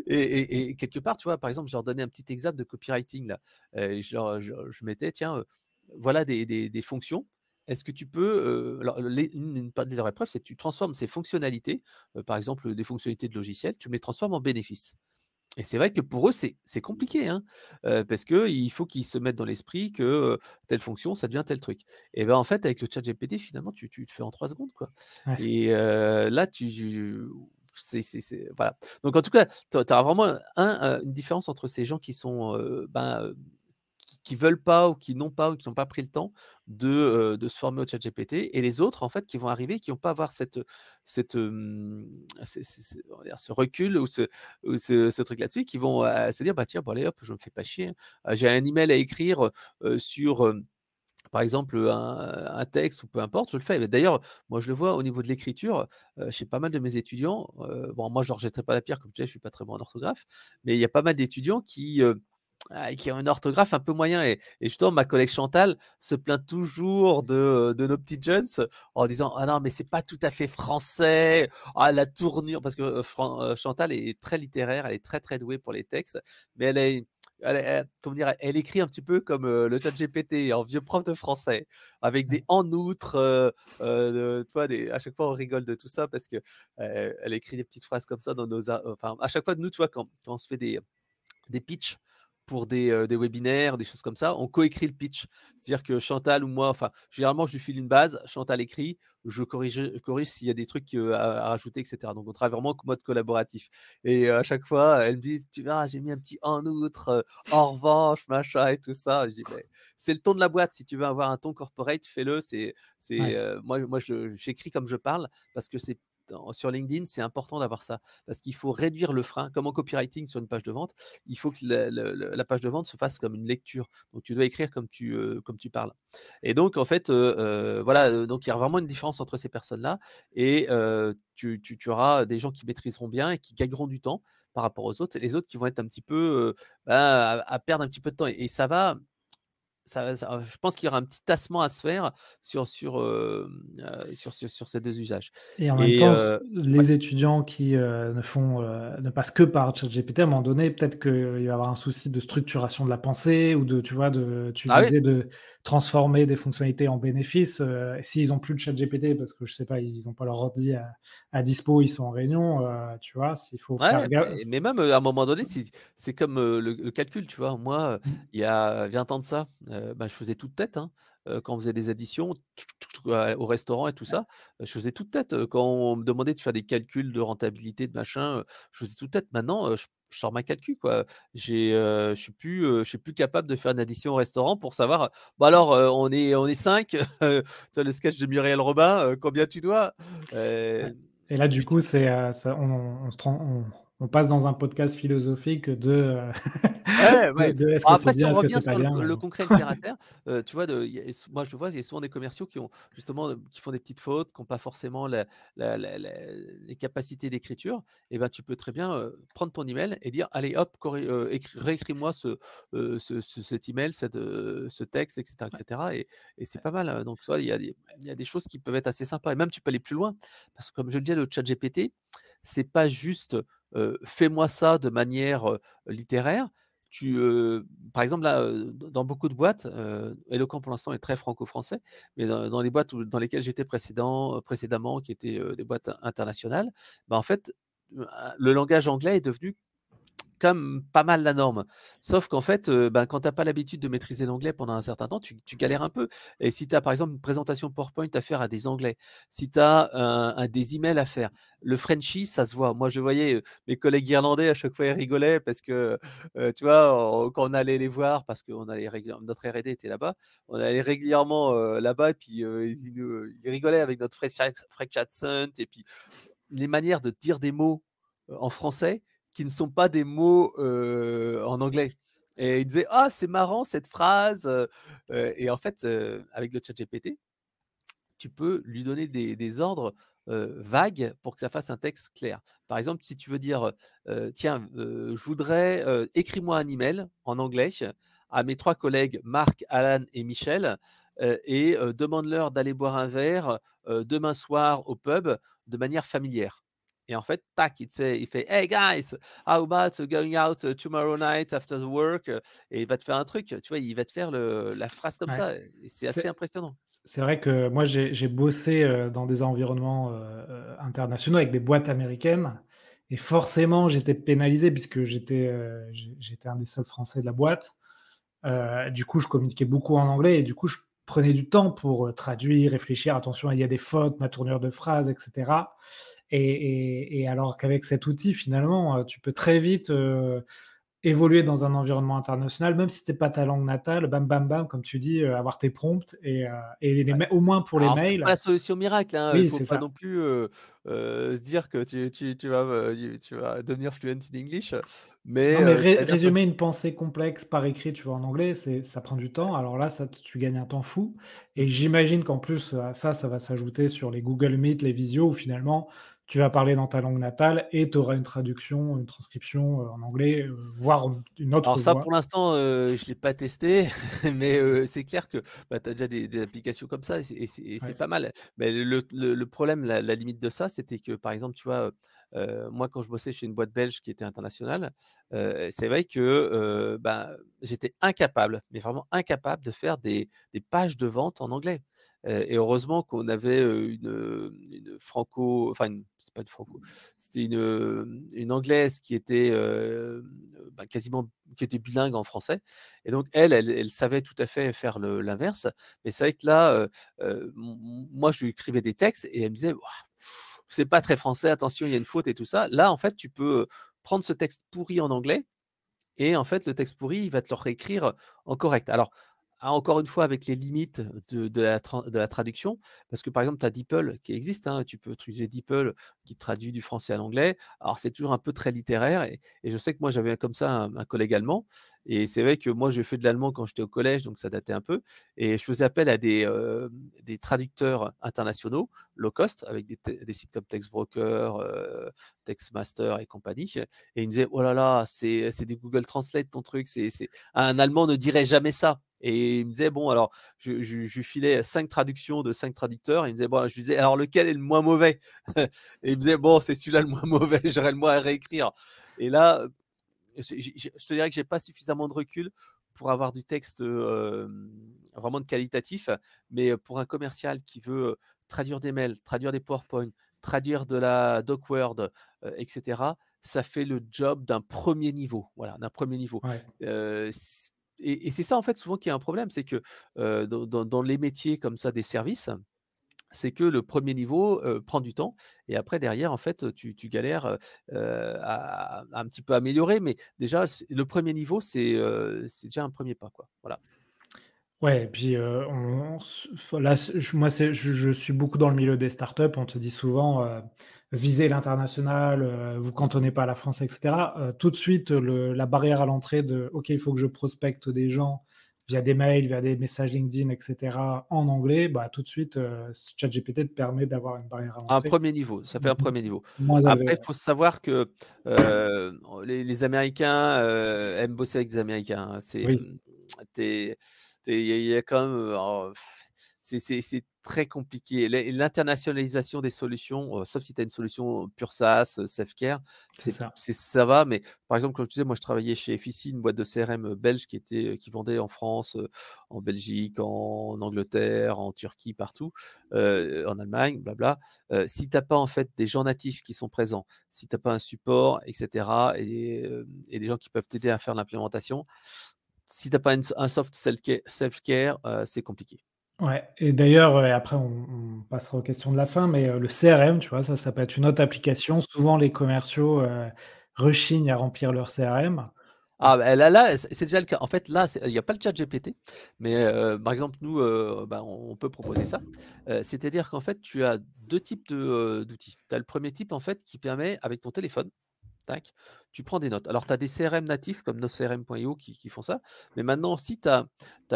Et quelque part, tu vois, par exemple, je leur donnais un petit exemple de copywriting là, je mettais: «Tiens, voilà des fonctions. Est-ce que tu peux, alors une partie de leur épreuve, c'est que tu transformes ces fonctionnalités, par exemple, des fonctionnalités de logiciels, tu me les transformes en bénéfices». Et c'est vrai que pour eux, c'est compliqué, hein, parce qu'il faut qu'ils se mettent dans l'esprit que, telle fonction, ça devient tel truc. Et ben, en fait, avec le ChatGPT, finalement, tu le fais en 3 secondes, quoi. ouais. Et là, voilà. Donc en tout cas, tu auras vraiment une différence entre ces gens qui sont, qui veulent pas ou qui n'ont pas ou qui n'ont pas pris le temps de se former au ChatGPT et les autres, en fait, qui vont arriver, qui vont pas avoir on va dire ce recul ou ce truc là-dessus, qui vont, se dire: «Bah, tiens, bon allez hop, je me fais pas chier, hein. J'ai un email à écrire, sur, par exemple, un texte ou peu importe, je le fais. Mais d'ailleurs, moi, je le vois au niveau de l'écriture, chez pas mal de mes étudiants, bon, moi, je leur jetterai pas la pierre, comme tu sais, je suis pas très bon en orthographe, mais il y a pas mal d'étudiants qui ont une orthographe un peu moyen et justement ma collègue Chantal se plaint toujours de nos petits jeunes en disant: «Ah non, mais c'est pas tout à fait français, ah la tournure» parce que, Chantal est très littéraire, elle est très, très douée pour les textes, mais elle comment dire? Elle écrit un petit peu comme, le ChatGPT en vieux prof de français avec des en outre, tu vois? À chaque fois on rigole de tout ça parce que, elle écrit des petites phrases comme ça dans enfin à chaque fois nous, tu vois? Quand on se fait des pitchs pour des webinaires, des choses comme ça, on coécrit le pitch. C'est-à-dire que Chantal ou moi, enfin, généralement, je lui file une base, Chantal écrit, je corrige s'il y a des trucs, à rajouter et cetera. Donc on travaille vraiment en mode collaboratif et à chaque fois, elle me dit: «Tu verras, j'ai mis un petit en outre, en revanche, machin et tout ça». Je dis: «Beh, c'est le ton de la boîte, si tu veux avoir un ton corporate, fais-le». Ouais. Moi j'écris comme je parle parce que sur LinkedIn, c'est important d'avoir ça parce qu'il faut réduire le frein. Comme en copywriting sur une page de vente, il faut que la page de vente se fasse comme une lecture. Donc tu dois écrire comme tu parles. Et donc en fait, voilà, donc il y a vraiment une différence entre ces personnes-là et tu auras des gens qui maîtriseront bien et qui gagneront du temps par rapport aux autres et les autres qui vont être un petit peu, à perdre un petit peu de temps et ça je pense qu'il y aura un petit tassement à se faire sur ces 2 usages Et en même et temps, ouais. les étudiants qui, ne passent que par ChatGPT, à un moment donné, peut-être qu'il va y avoir un souci de structuration de la pensée ou de, tu vois, tu Ah oui? disais de transformer des fonctionnalités en bénéfices, s'ils ont plus de ChatGPT parce que je sais pas, ils ont pas leur ordi à dispo, ils sont en réunion, tu vois? S'il faut faire Ouais, gaffe. mais même, à un moment donné, c'est comme, le calcul, tu vois? Moi, il y a 20 ans de ça, bah, je faisais tout de tête, hein. Quand on faisait des additions au restaurant et tout ça, je faisais tout de tête. Quand on me demandait de faire des calculs de rentabilité, de machin, je faisais tout de tête. Maintenant, je sors ma calcul, quoi. Je suis plus capable de faire une addition au restaurant pour savoir, «Bon alors, on est 5, tu vois le sketch de Muriel Robin, combien tu dois?» Ouais. heu, Et là, du mais tu coup, c'est, ça on se tran on passe dans un podcast philosophique Ouais, ouais. de est-ce Alors que c'est après, si bien, on est-ce que revient c'est pas sur le bien? le concret et le terre à terre, tu vois, moi je le vois, il y a souvent des commerciaux qui ont justement, qui font des petites fautes, qui ont pas forcément les capacités d'écriture et ben, tu peux très bien, prendre ton email et dire: «Allez hop, réécris-moi cet email, ce texte» et cetera et c'est pas mal, donc tu vois, il y a des choses qui peuvent être assez sympas et même tu peux aller plus loin parce que comme je le disais, le ChatGPT, c'est pas juste, «Fais-moi ça de manière, littéraire». Par exemple, là, dans beaucoup de boîtes, Eloquent pour l'instant est très franco-français, mais dans les boîtes dans lesquelles j'étais précédemment, qui étaient, des boîtes internationales, bah, en fait, le langage anglais est devenu comme pas mal la norme. Sauf qu'en fait, ben, quand tu as pas l'habitude de maîtriser l'anglais pendant un certain temps, tu galères un peu et si tu as par exemple une présentation PowerPoint à faire à des Anglais, si tu as des emails à faire, le Frenchie, ça se voit. Moi, je voyais, mes collègues irlandais à chaque fois ils rigolaient parce que, tu vois, quand on allait les voir parce qu'on allait notre R&D était là-bas, on allait régulièrement, là-bas et puis, ils rigolaient avec notre French accent et puis les manières de dire des mots, en français qui ne sont pas des mots, en anglais et il disait: «Ah, c'est marrant cette phrase», et en fait, avec le ChatGPT, tu peux lui donner des ordres, vagues pour que ça fasse un texte clair. Par exemple, si tu veux dire, «Tiens, je voudrais, écris-moi un email en anglais à mes 3 collègues Marc, Alan et Michel, et demande-leur d'aller boire un verre, demain soir au pub de manière familière» et en fait, tac, il fait: «Hey guys, how about going out, tomorrow night after the work?» et il va te faire un truc, tu vois? Il va te faire la phrase comme Ouais. ça et c'est assez C'est impressionnant. c'est vrai que moi, j'ai bossé, dans des environnements, internationaux avec des boîtes américaines et forcément, j'étais pénalisé puisque j'étais un des seuls Français de la boîte. Du coup, je communiquais beaucoup en anglais et du coup, je prenais du temps pour, traduire, réfléchir. Attention, il y a des fautes, ma tournure de phrase et cetera et alors qu'avec cet outil, finalement, tu peux très vite, évoluer dans un environnement international, même si c'est pas ta langue natale, bam, bam, bam, comme tu dis, avoir tes prompts et les Ouais. ma au moins pour les Alors c'est pas mails la solution miracle, hein, il oui, faut c'est pas ça. non plus, se dire que tu vas devenir fluent in English, mais Non, mais ça aide un peu. résumer une pensée complexe par écrit, tu vois, en anglais, ça prend du temps. Alors là, ça tu gagnes un temps fou et Mmh. j'imagine qu'en plus, à ça, ça va s'ajouter sur les Google Meet, les visios où finalement tu vas parler dans ta langue natale et tu auras une traduction, une transcription, en anglais, voire une Alors autre ça, voix. pour l'instant, je l'ai pas testé, mais c'est clair que, bah, tu as déjà des applications comme ça et c'est Ouais. pas mal. Mais le problème, la limite de ça, c'était que, par exemple, tu vois, moi, quand je bossais chez une boîte belge qui était internationale, c'est vrai que, bah, j'étais incapable, mais vraiment incapable de faire des pages de vente en anglais. Et heureusement qu'on avait, une franco enfin c'est pas une franco, c'était une anglaise qui était, bah, quasiment qui était bilingue en français et donc elle savait tout à fait faire l'inverse. Mais c'est vrai que là, moi je lui écrivais des textes et elle me disait: «Ouah, c'est pas très français, attention, il y a une faute et tout ça». Là, en fait, tu peux, prendre ce texte pourri en anglais et en fait, le texte pourri, il va te le réécrire en correct. Alors, encore une fois, avec les limites de la traduction, parce que, par exemple, tu as DeepL qui existe, hein, tu peux utiliser DeepL qui traduit du français à l'anglais. Alors, c'est toujours un peu très littéraire et je sais que moi, j'avais comme ça un collègue allemand et c'est vrai que moi, j'ai fait de l'allemand quand j'étais au collège, donc ça datait un peu et je faisais appel à des traducteurs internationaux, low cost, avec des sites comme Textbroker, Textmaster et compagnie et il me disait: «Oh là là, c'est du Google Translate ton truc, c'est un Allemand ne dirait jamais ça». Et il me disait: «Bon alors», je lui filais 5 traductions de 5 traducteurs. Il me disait: «Bon», je lui disais: «Alors lequel est le moins mauvais?» Et il me disait: «Bon, c'est celui-là le moins mauvais, j'aurais le moins à réécrire». Et là, je te dirais que j'ai pas suffisamment de recul pour avoir du texte, vraiment de qualitatif, mais pour un commercial qui veut, traduire des mails, traduire des PowerPoint, traduire de la DocWord, et cetera, ça fait le job d'un premier niveau, voilà, d'un premier niveau. Ouais. S et c'est ça, en fait, souvent qui est un problème, c'est que, dans les métiers comme ça des services, c'est que le premier niveau, prend du temps et après derrière en fait, tu galères, à un petit peu améliorer mais déjà le premier niveau c'est déjà un premier pas quoi, voilà. Ouais et puis, on s enfin là, moi, je suis beaucoup dans le milieu des startups. On te dit souvent, visez l'international, vous cantonnez pas à la France et cetera. Tout de suite, la barrière à l'entrée de: «OK, il faut que je prospecte des gens via des mails, via des messages LinkedIn et cetera, en anglais», bah, tout de suite, ChatGPT te permet d'avoir une barrière à Un l'entrée premier niveau, ça fait un premier niveau. moins élevée, Après il ouais. faut savoir que, les Américains, aiment bosser avec des Américains, hein. Oui, Tu il y a quand même, alors c'est très compliqué. L'internationalisation des solutions, sauf si tu as une solution pure SaaS, self-care, c'est ça. ça va, mais par exemple, comme je disais, moi je travaillais chez Effici, une boîte de CRM, belge qui vendait en France, en Belgique, en Angleterre, en Turquie, partout, en Allemagne, blabla. Si tu as pas en fait des gens natifs qui sont présents, si tu as pas un support et cetera et des gens qui peuvent t'aider à faire l'implémentation, si tu as pas un soft self-care, c'est compliqué. Ouais et d'ailleurs, après on passera aux questions de la fin, mais le CRM, tu vois, ça peut être une autre application. Souvent les commerciaux, rechignent à remplir leur CRM. Ah bah, là, c'est déjà le cas. En fait, là, il y a pas le chat GPT, mais par exemple, nous, bah, on peut proposer ça. C'est-à-dire qu'en fait, tu as 2 types d'outils. Tu as le premier type, en fait, qui permet, avec ton téléphone, tac, tu prends des notes. Alors, tu as des CRM natifs comme noscrm.io qui font ça, mais maintenant, si tu as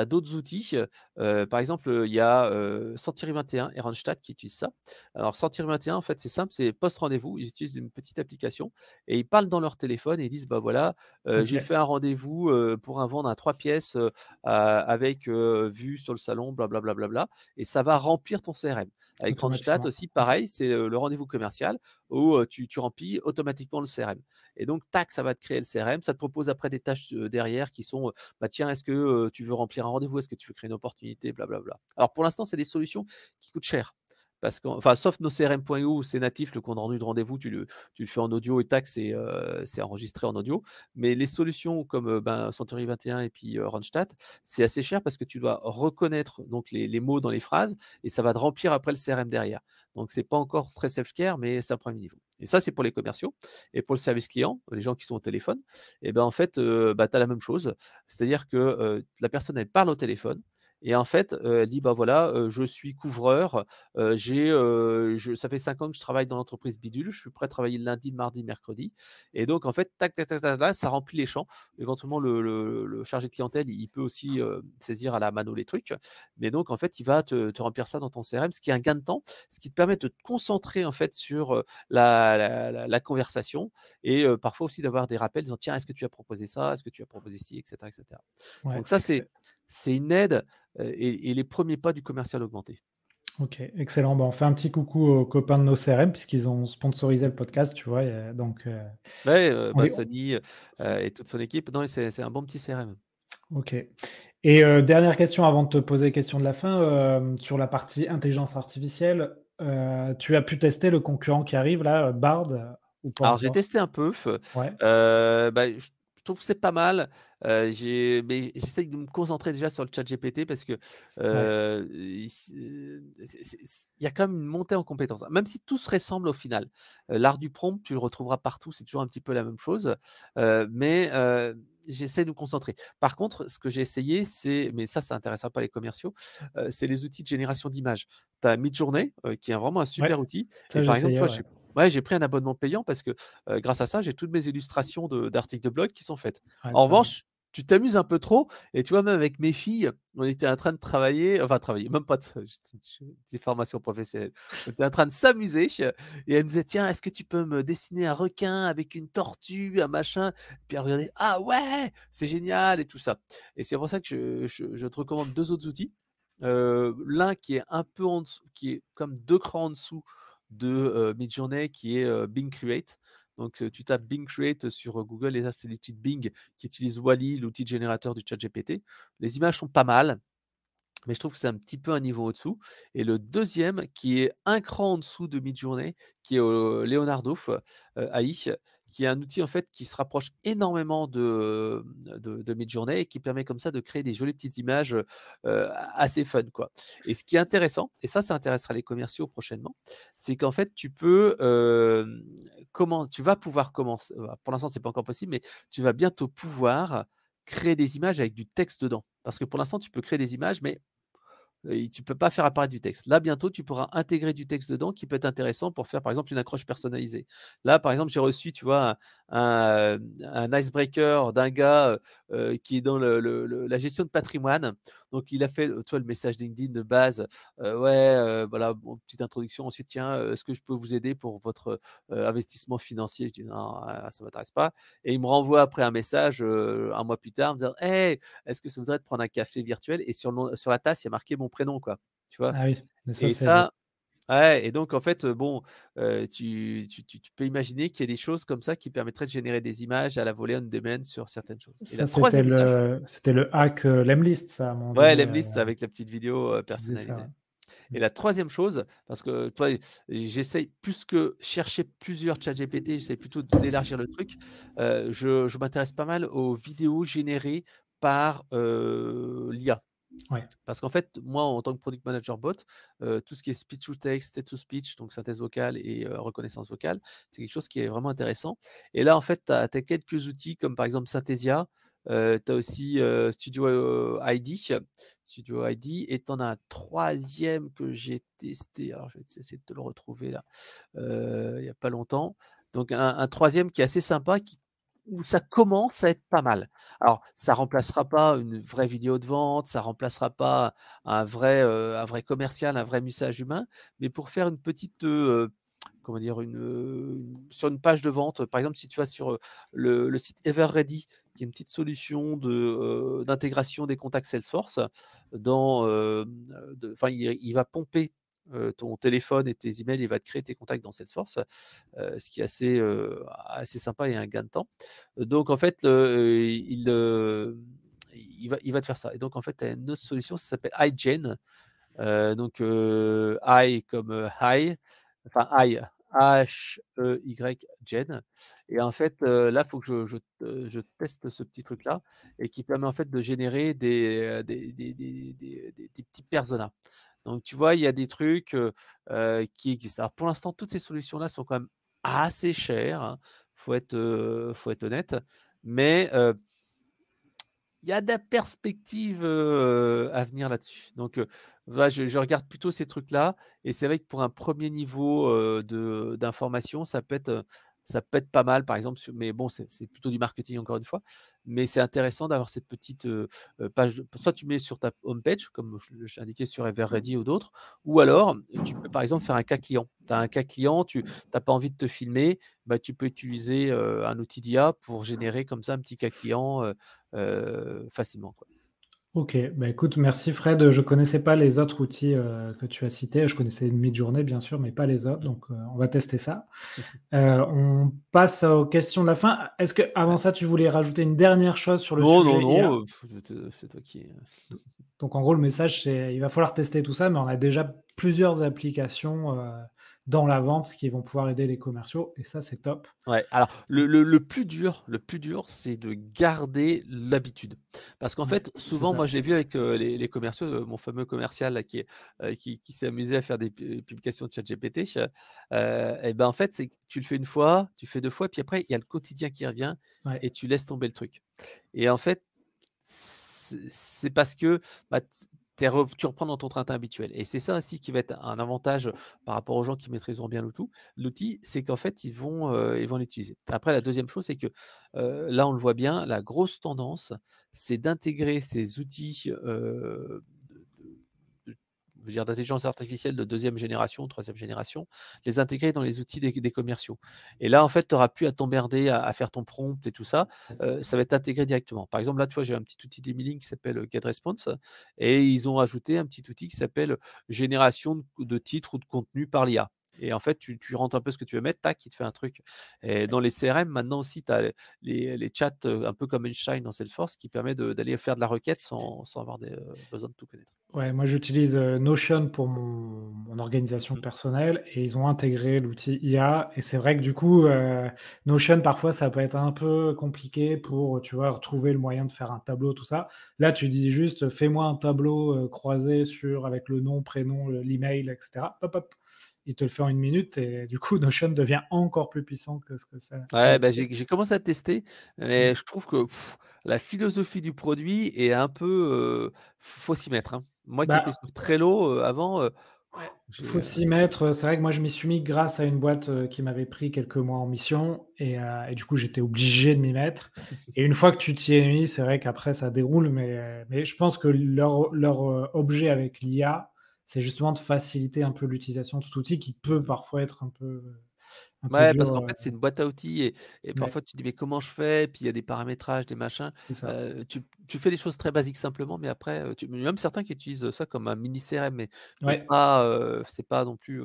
d'autres outils, par exemple, il y a, Sentieri21 et Randstad qui utilisent ça. Alors Sentieri21, en fait, c'est simple, c'est post rendez-vous. Ils utilisent une petite application et ils parlent dans leur téléphone et ils disent: «Bah, voilà, j'ai OK, fait un rendez-vous, pour un vendre un 3 pièces, avec, vue sur le salon, bla et ça va remplir ton CRM. Avec Randstad automatiquement. aussi, OK. pareil, c'est, le rendez-vous commercial où, tu remplis automatiquement le CRM et donc tac, ça va te créer le CRM. Ça te propose après des tâches, derrière qui sont, bah, tiens, est-ce que, tu veux remplir un rendez-vous? Est-ce que tu veux créer une opportunité? Blablabla. Alors pour l'instant, c'est des solutions qui coûtent cher parce qu'enfin, sauf nos CRM.io où c'est natif, le compte rendu de rendez-vous, tu le fais en audio et tac, c'est enregistré en audio. Mais les solutions comme, Century 21 et puis, Randstad, c'est assez cher parce que tu dois reconnaître donc les mots dans les phrases et ça va te remplir après le CRM derrière. Donc c'est pas encore très self-care, mais c'est un premier niveau. Et ça, c'est pour les commerciaux. Et pour le service client, les gens qui sont au téléphone, et ben, en fait, tu as la même chose. C'est-à-dire que, la personne, elle parle au téléphone et en fait, elle dit: «Bah, voilà, je suis couvreur, ça fait 5 ans que je travaille dans l'entreprise bidule, je suis prêt à travailler le lundi, le mardi, mercredi» et donc en fait, tac, tac, tac, tac, tac, ça remplit les champs. Éventuellement, le chargé de clientèle, il peut aussi, saisir à la mano les trucs, mais donc en fait, il va te remplir ça dans ton CRM, ce qui est un gain de temps, ce qui te permet de te concentrer en fait sur, la conversation et parfois aussi d'avoir des rappels disant: «Tiens, est-ce que tu as proposé ça? Est-ce que tu as proposé ci?» et cetera et cetera. Ouais, Donc ça, c'est une aide, et les premiers pas du commercial augmenté. OK, excellent. Bah, on fait un petit coucou aux copains de nos CRM puisqu'ils ont sponsorisé le podcast, tu vois? Ouais, On les Sony, et toute son équipe. Non, c'est un bon petit CRM. OK. Et dernière question avant de te poser les questions de la fin, sur la partie intelligence artificielle, tu as pu tester le concurrent qui arrive là, Bard, ou pas Alors j'ai encore? testé un peu, Ouais, je trouve que c'est pas mal, mais j'essaye de me concentrer déjà sur le ChatGPT parce que, ouais, il y a quand même une montée en compétences. Même si tout se ressemble au final. L'art du prompt, tu le retrouveras partout, c'est toujours un petit peu la même chose, mais j'essaie de me concentrer. Par contre, ce que j'ai essayé, mais ça intéressera pas les commerciaux, c'est les outils de génération d'images. Tu as Midjourney, qui est vraiment un ouais, super outil et ça j'ai par exemple, tu essayé, vois, ouais. j'ai pris un abonnement payant parce que, grâce à ça, j'ai toutes mes illustrations d'articles de blog qui sont faites. Ouais, En c'est pas mal. revanche, tu t'amuses un peu trop et tu vois, même avec mes filles, on était en train de travailler, même pas de des formations professionnelles. On était en train de s'amuser et elle me disait: «Tiens, est-ce que tu peux me dessiner un requin avec une tortue, un machin?» Puis elle regardait: «Ah ouais, c'est génial!» et tout ça et c'est pour ça que je te recommande 2 autres outils. L'un qui est un peu en dessous, qui est comme 2 crans en dessous de, Midjourney qui est, Bing Create. Donc, tu tapes Bing Create sur, Google et là, c'est l'outil de Bing qui utilise Wall-E, l'outil de générateur du ChatGPT. Les images sont pas mal, mais je trouve que c'est un petit peu un niveau au-dessous et le deuxième qui est un cran en dessous de Midjourney, qui est, Leonardo AI, qui est un outil en fait qui se rapproche énormément de Midjourney et qui permet comme ça de créer des jolies petites images, assez fun quoi et ce qui est intéressant et ça intéressera les commerciaux prochainement, c'est qu'en fait tu peux, tu vas pouvoir commencer pour l'instant c'est pas encore possible, mais tu vas bientôt pouvoir créer des images avec du texte dedans. Parce que pour l'instant tu peux créer des images, mais et tu peux pas faire apparaître du texte. Là, bientôt, tu pourras intégrer du texte dedans qui peut être intéressant pour faire, par exemple, une accroche personnalisée. Là, par exemple, j'ai reçu, tu vois, un icebreaker d'un gars, qui est dans la gestion de patrimoine. Donc il a fait, tu vois, le message LinkedIn de base, «Ouais, voilà, bon, petite introduction. Ensuite, tiens, est-ce que je peux vous aider pour votre, investissement financier?» Je dis: «Non, ça m'intéresse pas» et il me renvoie après un message, 1 mois plus tard, en me disant: «Hey, est-ce que ça vous dirait de prendre un café virtuel?» et sur la tasse, il y a marqué mon prénom, quoi, tu vois? Ah oui, mais ça Et c'est beau. ça ouais et donc en fait, bon, tu peux imaginer qu'il y a des choses comme ça qui permettraient de générer des images à la volée on demand sur certaines choses. Et la Ça troisième usage c'était le hack, Lemlist ça à un moment ouais, donné, l'Emlist avec la petite vidéo, qui faisait ça, ouais. personnalisée. Mmh. Et la troisième chose, parce que toi, j'essaye plus que chercher plusieurs ChatGPT, j'essaie plutôt d'élargir le truc. Je m'intéresse pas mal aux vidéos générées par, l'IA. Ouais, Parce qu'en fait, moi, en tant que product manager bot, tout ce qui est speech to text, text to speech, donc synthèse vocale et reconnaissance vocale, c'est quelque chose qui est vraiment intéressant. Et là, en fait, tu as quelques outils comme par exemple Synthesia, tu as aussi, ID Studio ID et tu en as un troisième que j'ai testé, alors je vais essayer de te le retrouver là, il y a pas longtemps. Donc un 3 qui est assez sympa où ça commence à être pas mal. Alors, ça remplacera pas une vraie vidéo de vente, ça remplacera pas un vrai commercial, un vrai message humain, mais pour faire une petite, comment dire? Sur une page de vente, par exemple, si tu vas sur, le site EverReady, qui est une petite solution d'intégration des contacts Salesforce dans, enfin, il va pomper, ton téléphone et tes emails, il va te créer tes contacts dans Salesforce, ce qui est assez sympa et un gain de temps. Donc en fait, il va te faire ça et donc en fait, tu as une autre solution, ça s'appelle iGen, Donc High comme, high, enfin High, H-E-Y, Gen. Et en fait, là, il faut que je teste ce petit truc-là et qui permet en fait de générer des petits personas. Donc tu vois, il y a des trucs, qui existent. Alors pour l'instant, toutes ces solutions-là sont quand même assez chères, hein, faut être honnête, mais il y a de la perspective, à venir là-dessus. Donc, voilà, je regarde plutôt ces trucs-là et c'est vrai que pour un premier niveau, de d'information, ça peut être pas mal, par exemple, mais bon, c'est plutôt du marketing encore une fois, mais c'est intéressant d'avoir cette petite, page de soit tu mets sur ta home page comme j'ai indiqué sur Everready ou d'autres, ou alors tu peux, par exemple, faire un cas client. Tu as un cas client, tu as pas envie de te filmer, bah, tu peux utiliser, un outil d'IA pour générer comme ça un petit cas client, facilement, quoi. OK, bah, écoute, merci Fred. Je connaissais pas les autres outils, que tu as cités. Je connaissais une Midjourney bien sûr, mais pas les autres, donc on va tester ça. On passe aux questions de la fin. Est-ce qu'avant Ouais. ça, tu voulais rajouter une dernière chose sur le Non, non, sujet IA? non, c'est toi qui, Donc en gros, le message, c'est il va falloir tester tout ça, mais on a déjà plusieurs applications, dans la vente qui vont pouvoir aider les commerciaux et ça, c'est top. Ouais, alors le plus dur, c'est de garder l'habitude. Parce qu'en Ouais, fait, c'est souvent, ça. moi, je l'ai vu avec, les commerciaux, mon fameux commercial là qui s'est amusé à faire des publications de ChatGPT, et ben, en fait, c'est que tu le fais une fois, tu fais 2 fois, puis après, il y a le quotidien qui revient Ouais, et tu laisses tomber le truc. Et en fait, c'est parce que, bah, tu reprends dans ton train habituel et c'est ça aussi qui va être un avantage par rapport aux gens qui maîtriseront bien l'outil, c'est qu'en fait, ils vont l'utiliser. Après la deuxième chose, c'est que, là, on le voit bien, la grosse tendance, c'est d'intégrer ces outils, de je veux dire d'intelligence artificielle de deuxième génération, troisième génération, les intégrer dans les outils des commerciaux. Et là, en fait, tu auras plus à t'emmerder à faire ton prompt et tout ça, ça va être intégré directement. Par exemple, là, tu vois, j'ai un petit outil d'emailing qui s'appelle, GetResponse et ils ont ajouté un petit outil qui s'appelle génération de titres ou de contenu par l'IA. Et en fait, tu rentres un peu ce que tu veux mettre, tac, il te fait un truc. Et dans les CRM, maintenant aussi, tu as les chats, un peu comme Einstein dans Salesforce qui permet d'aller faire de la requête sans avoir besoin de tout connaître. ouais, moi j'utilise, Notion pour mon organisation Mmh. personnelle et ils ont intégré l'outil IA et c'est vrai que du coup, Notion parfois ça peut être un peu compliqué pour, tu vois, retrouver le moyen de faire un tableau, tout ça. Là, tu dis juste: «Fais-moi un tableau, croisé sur avec le nom, prénom, l'email et cetera». Hop, hop, il te le fait en 1 minute et du coup Notion devient encore plus puissant que ce que ça Ouais, bah, l'était. j'ai commencé à tester, Mmh. mais je trouve que la philosophie du produit est un peu, faut s'y mettre, hein. Moi qui étais Bah sur Trello, avant, ouais, j'ai, faut s'y mettre, c'est vrai que moi je m'y suis mis grâce à une boîte, qui m'avait pris quelques mois en mission et du coup j'étais obligé de m'y mettre et une fois que tu t'y es mis, c'est vrai qu'après ça déroule mais je pense que leur, objet avec l'IA, c'est justement de faciliter un peu l'utilisation de cet outil qui peut parfois être un peu ouais, parce dur, qu'en fait, c'est une boîte à outils et ouais, parfois tu te dis: «Mais comment je fais?» Puis il y a des paramétrages, des machins. c'est ça. Tu fais les choses très basiques simplement, mais après, même certains qui utilisent ça comme un mini CRM, mais Ouais, pas, c'est pas non plus,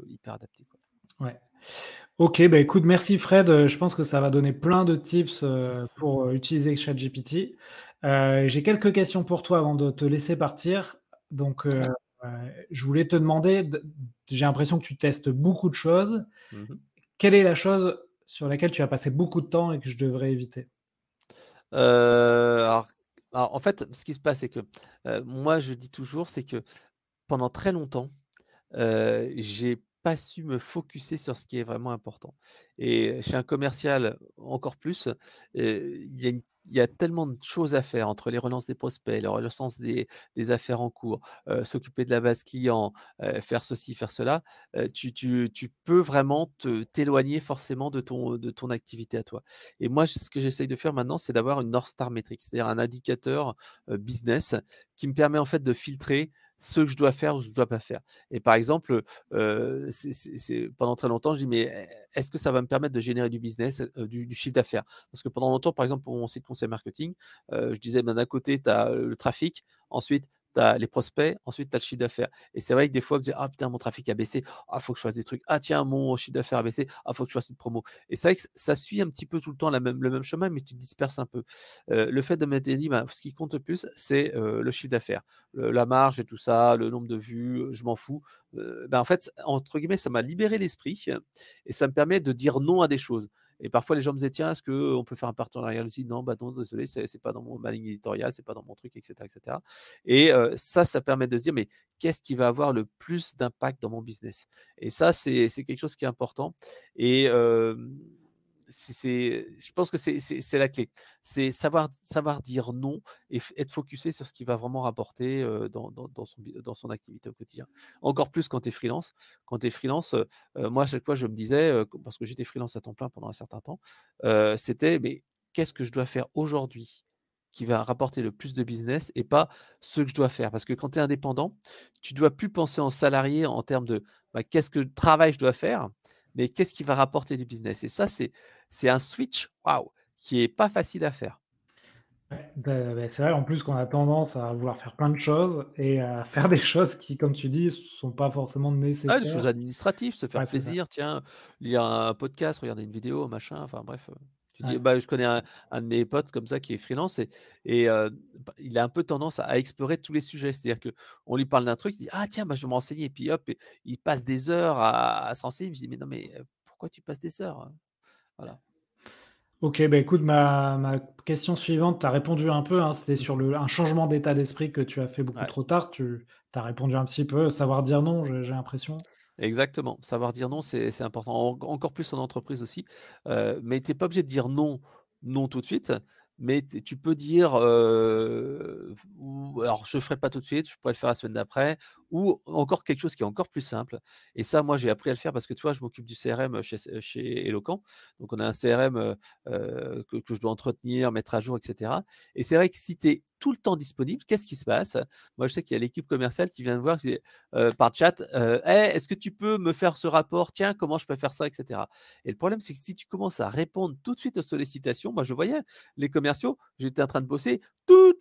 hyper adapté, quoi. ouais. OK, bah, écoute merci Fred, je pense que ça va donner plein de tips, pour, utiliser ChatGPT. J'ai quelques questions pour toi avant de te laisser partir. Donc, Ouais. je voulais te demander j'ai l'impression que tu testes beaucoup de choses. Mmh. Quelle est la chose sur laquelle tu as passé beaucoup de temps et que je devrais éviter? Alors en fait, ce qui se passe, c'est que, moi, je dis toujours, c'est que pendant très longtemps, j'ai pas su me focuser sur ce qui est vraiment important et chez un commercial, encore plus, il y a tellement de choses à faire entre les relances des prospects, la relance des affaires en cours, s'occuper de la base client, faire ceci, faire cela, tu peux vraiment t'éloigner forcément de ton activité à toi et moi, ce que j'essaye de faire maintenant, c'est d'avoir une North Star Metrics, c'est-à-dire un indicateur, business qui me permet en fait de filtrer ce que je dois faire ou ce que je dois pas faire. Et par exemple, c'est pendant très longtemps, je dis: «Mais est-ce que ça va me permettre de générer du business, du chiffre d'affaires?» Parce que pendant longtemps, par exemple, pour mon site conseil marketing, je disais: «Ben, d'un côté, tu as le trafic, ensuite tu as les prospects, ensuite tu as le chiffre d'affaires. Et c'est vrai que des fois, on me disait: «Ah putain, mon trafic a baissé. Ah, faut que je fasse des trucs. Ah tiens, mon chiffre d'affaires a baissé. Ah, faut que je fasse une promo». Et c'est vrai que ça suit un petit peu tout le temps le même chemin, mais tu te disperses un peu. Le fait de m'être dit: «Bah, ce qui compte le plus, c'est, le chiffre d'affaires. La marge et tout ça, le nombre de vues, je m'en fous». En fait, entre guillemets, ça m'a libéré l'esprit et ça me permet de dire non à des choses. Et parfois les gens me disaient: «Tiens, est-ce qu'on peut faire un partenariat?» Je dis: «Non, bah non, désolé, c'est pas dans ma ligne éditoriale, c'est pas dans mon truc» et cetera et cetera. Et ça permet de se dire: «Mais qu'est-ce qui va avoir le plus d'impact dans mon business?» Et ça, c'est quelque chose qui est important et je pense que c'est la clé. C'est savoir dire non et être focusé sur ce qui va vraiment rapporter, dans son activité au quotidien. Encore plus quand tu es freelance. Quand tu es freelance, moi à chaque fois je me disais, parce que j'étais freelance à temps plein pendant un certain temps, c'était: «Mais qu'est-ce que je dois faire aujourd'hui qui va rapporter le plus de business et pas ce que je dois faire?» Parce que quand tu es indépendant, tu dois plus penser en salarié en termes de, bah, qu'est-ce que travail je dois faire, mais qu'est-ce qui va rapporter du business? Et ça, c'est un switch, waouh, qui est pas facile à faire. Ouais, c'est vrai en plus qu'on a tendance à vouloir faire plein de choses et à faire des choses qui, comme tu dis, sont pas forcément Ah, des choses nécessaires. administratives, se faire Ouais, c'est ça. plaisir, tiens, lire un podcast, regarder une vidéo, machin, enfin bref, tu dis Ouais. bah, je connais un de mes potes comme ça qui est freelance et bah, il a un peu tendance à explorer tous les sujets. C'est-à-dire qu'on lui parle d'un truc, il dit: «Ah tiens, bah, je vais me renseigner» et puis hop, et il passe des heures à se renseigner. Je me dis: «Mais non, mais pourquoi tu passes des heures?» Voilà. OK, bah, écoute, ma question suivante, tu as répondu un peu, hein, c'était sur un changement d'état d'esprit que tu as fait beaucoup Ouais. trop tard. Tu as répondu un petit peu, savoir dire non, j'ai l'impression. Exactement, savoir dire non, c'est important, encore plus en entreprise aussi, mais tu es pas obligé de dire non, non tout de suite, mais tu peux dire, ou alors je ferai pas tout de suite, je pourrais le faire la semaine d'après, ou encore quelque chose qui est encore plus simple. Et ça, moi, j'ai appris à le faire parce que tu vois, je m'occupe du CRM chez Eloquent. Donc on a un CRM, que je dois entretenir, mettre à jour et cetera. Et c'est vrai que si tu es tout le temps disponible, qu'est-ce qui se passe? Moi, je sais qu'il y a l'équipe commerciale qui vient me voir, par chat, «Hey, est-ce que tu peux me faire ce rapport? Tiens, comment je peux faire ça?» et cetera. Et le problème, c'est que si tu commences à répondre tout de suite aux sollicitations, moi, je voyais les commerciaux, j'étais en train de bosser, tout,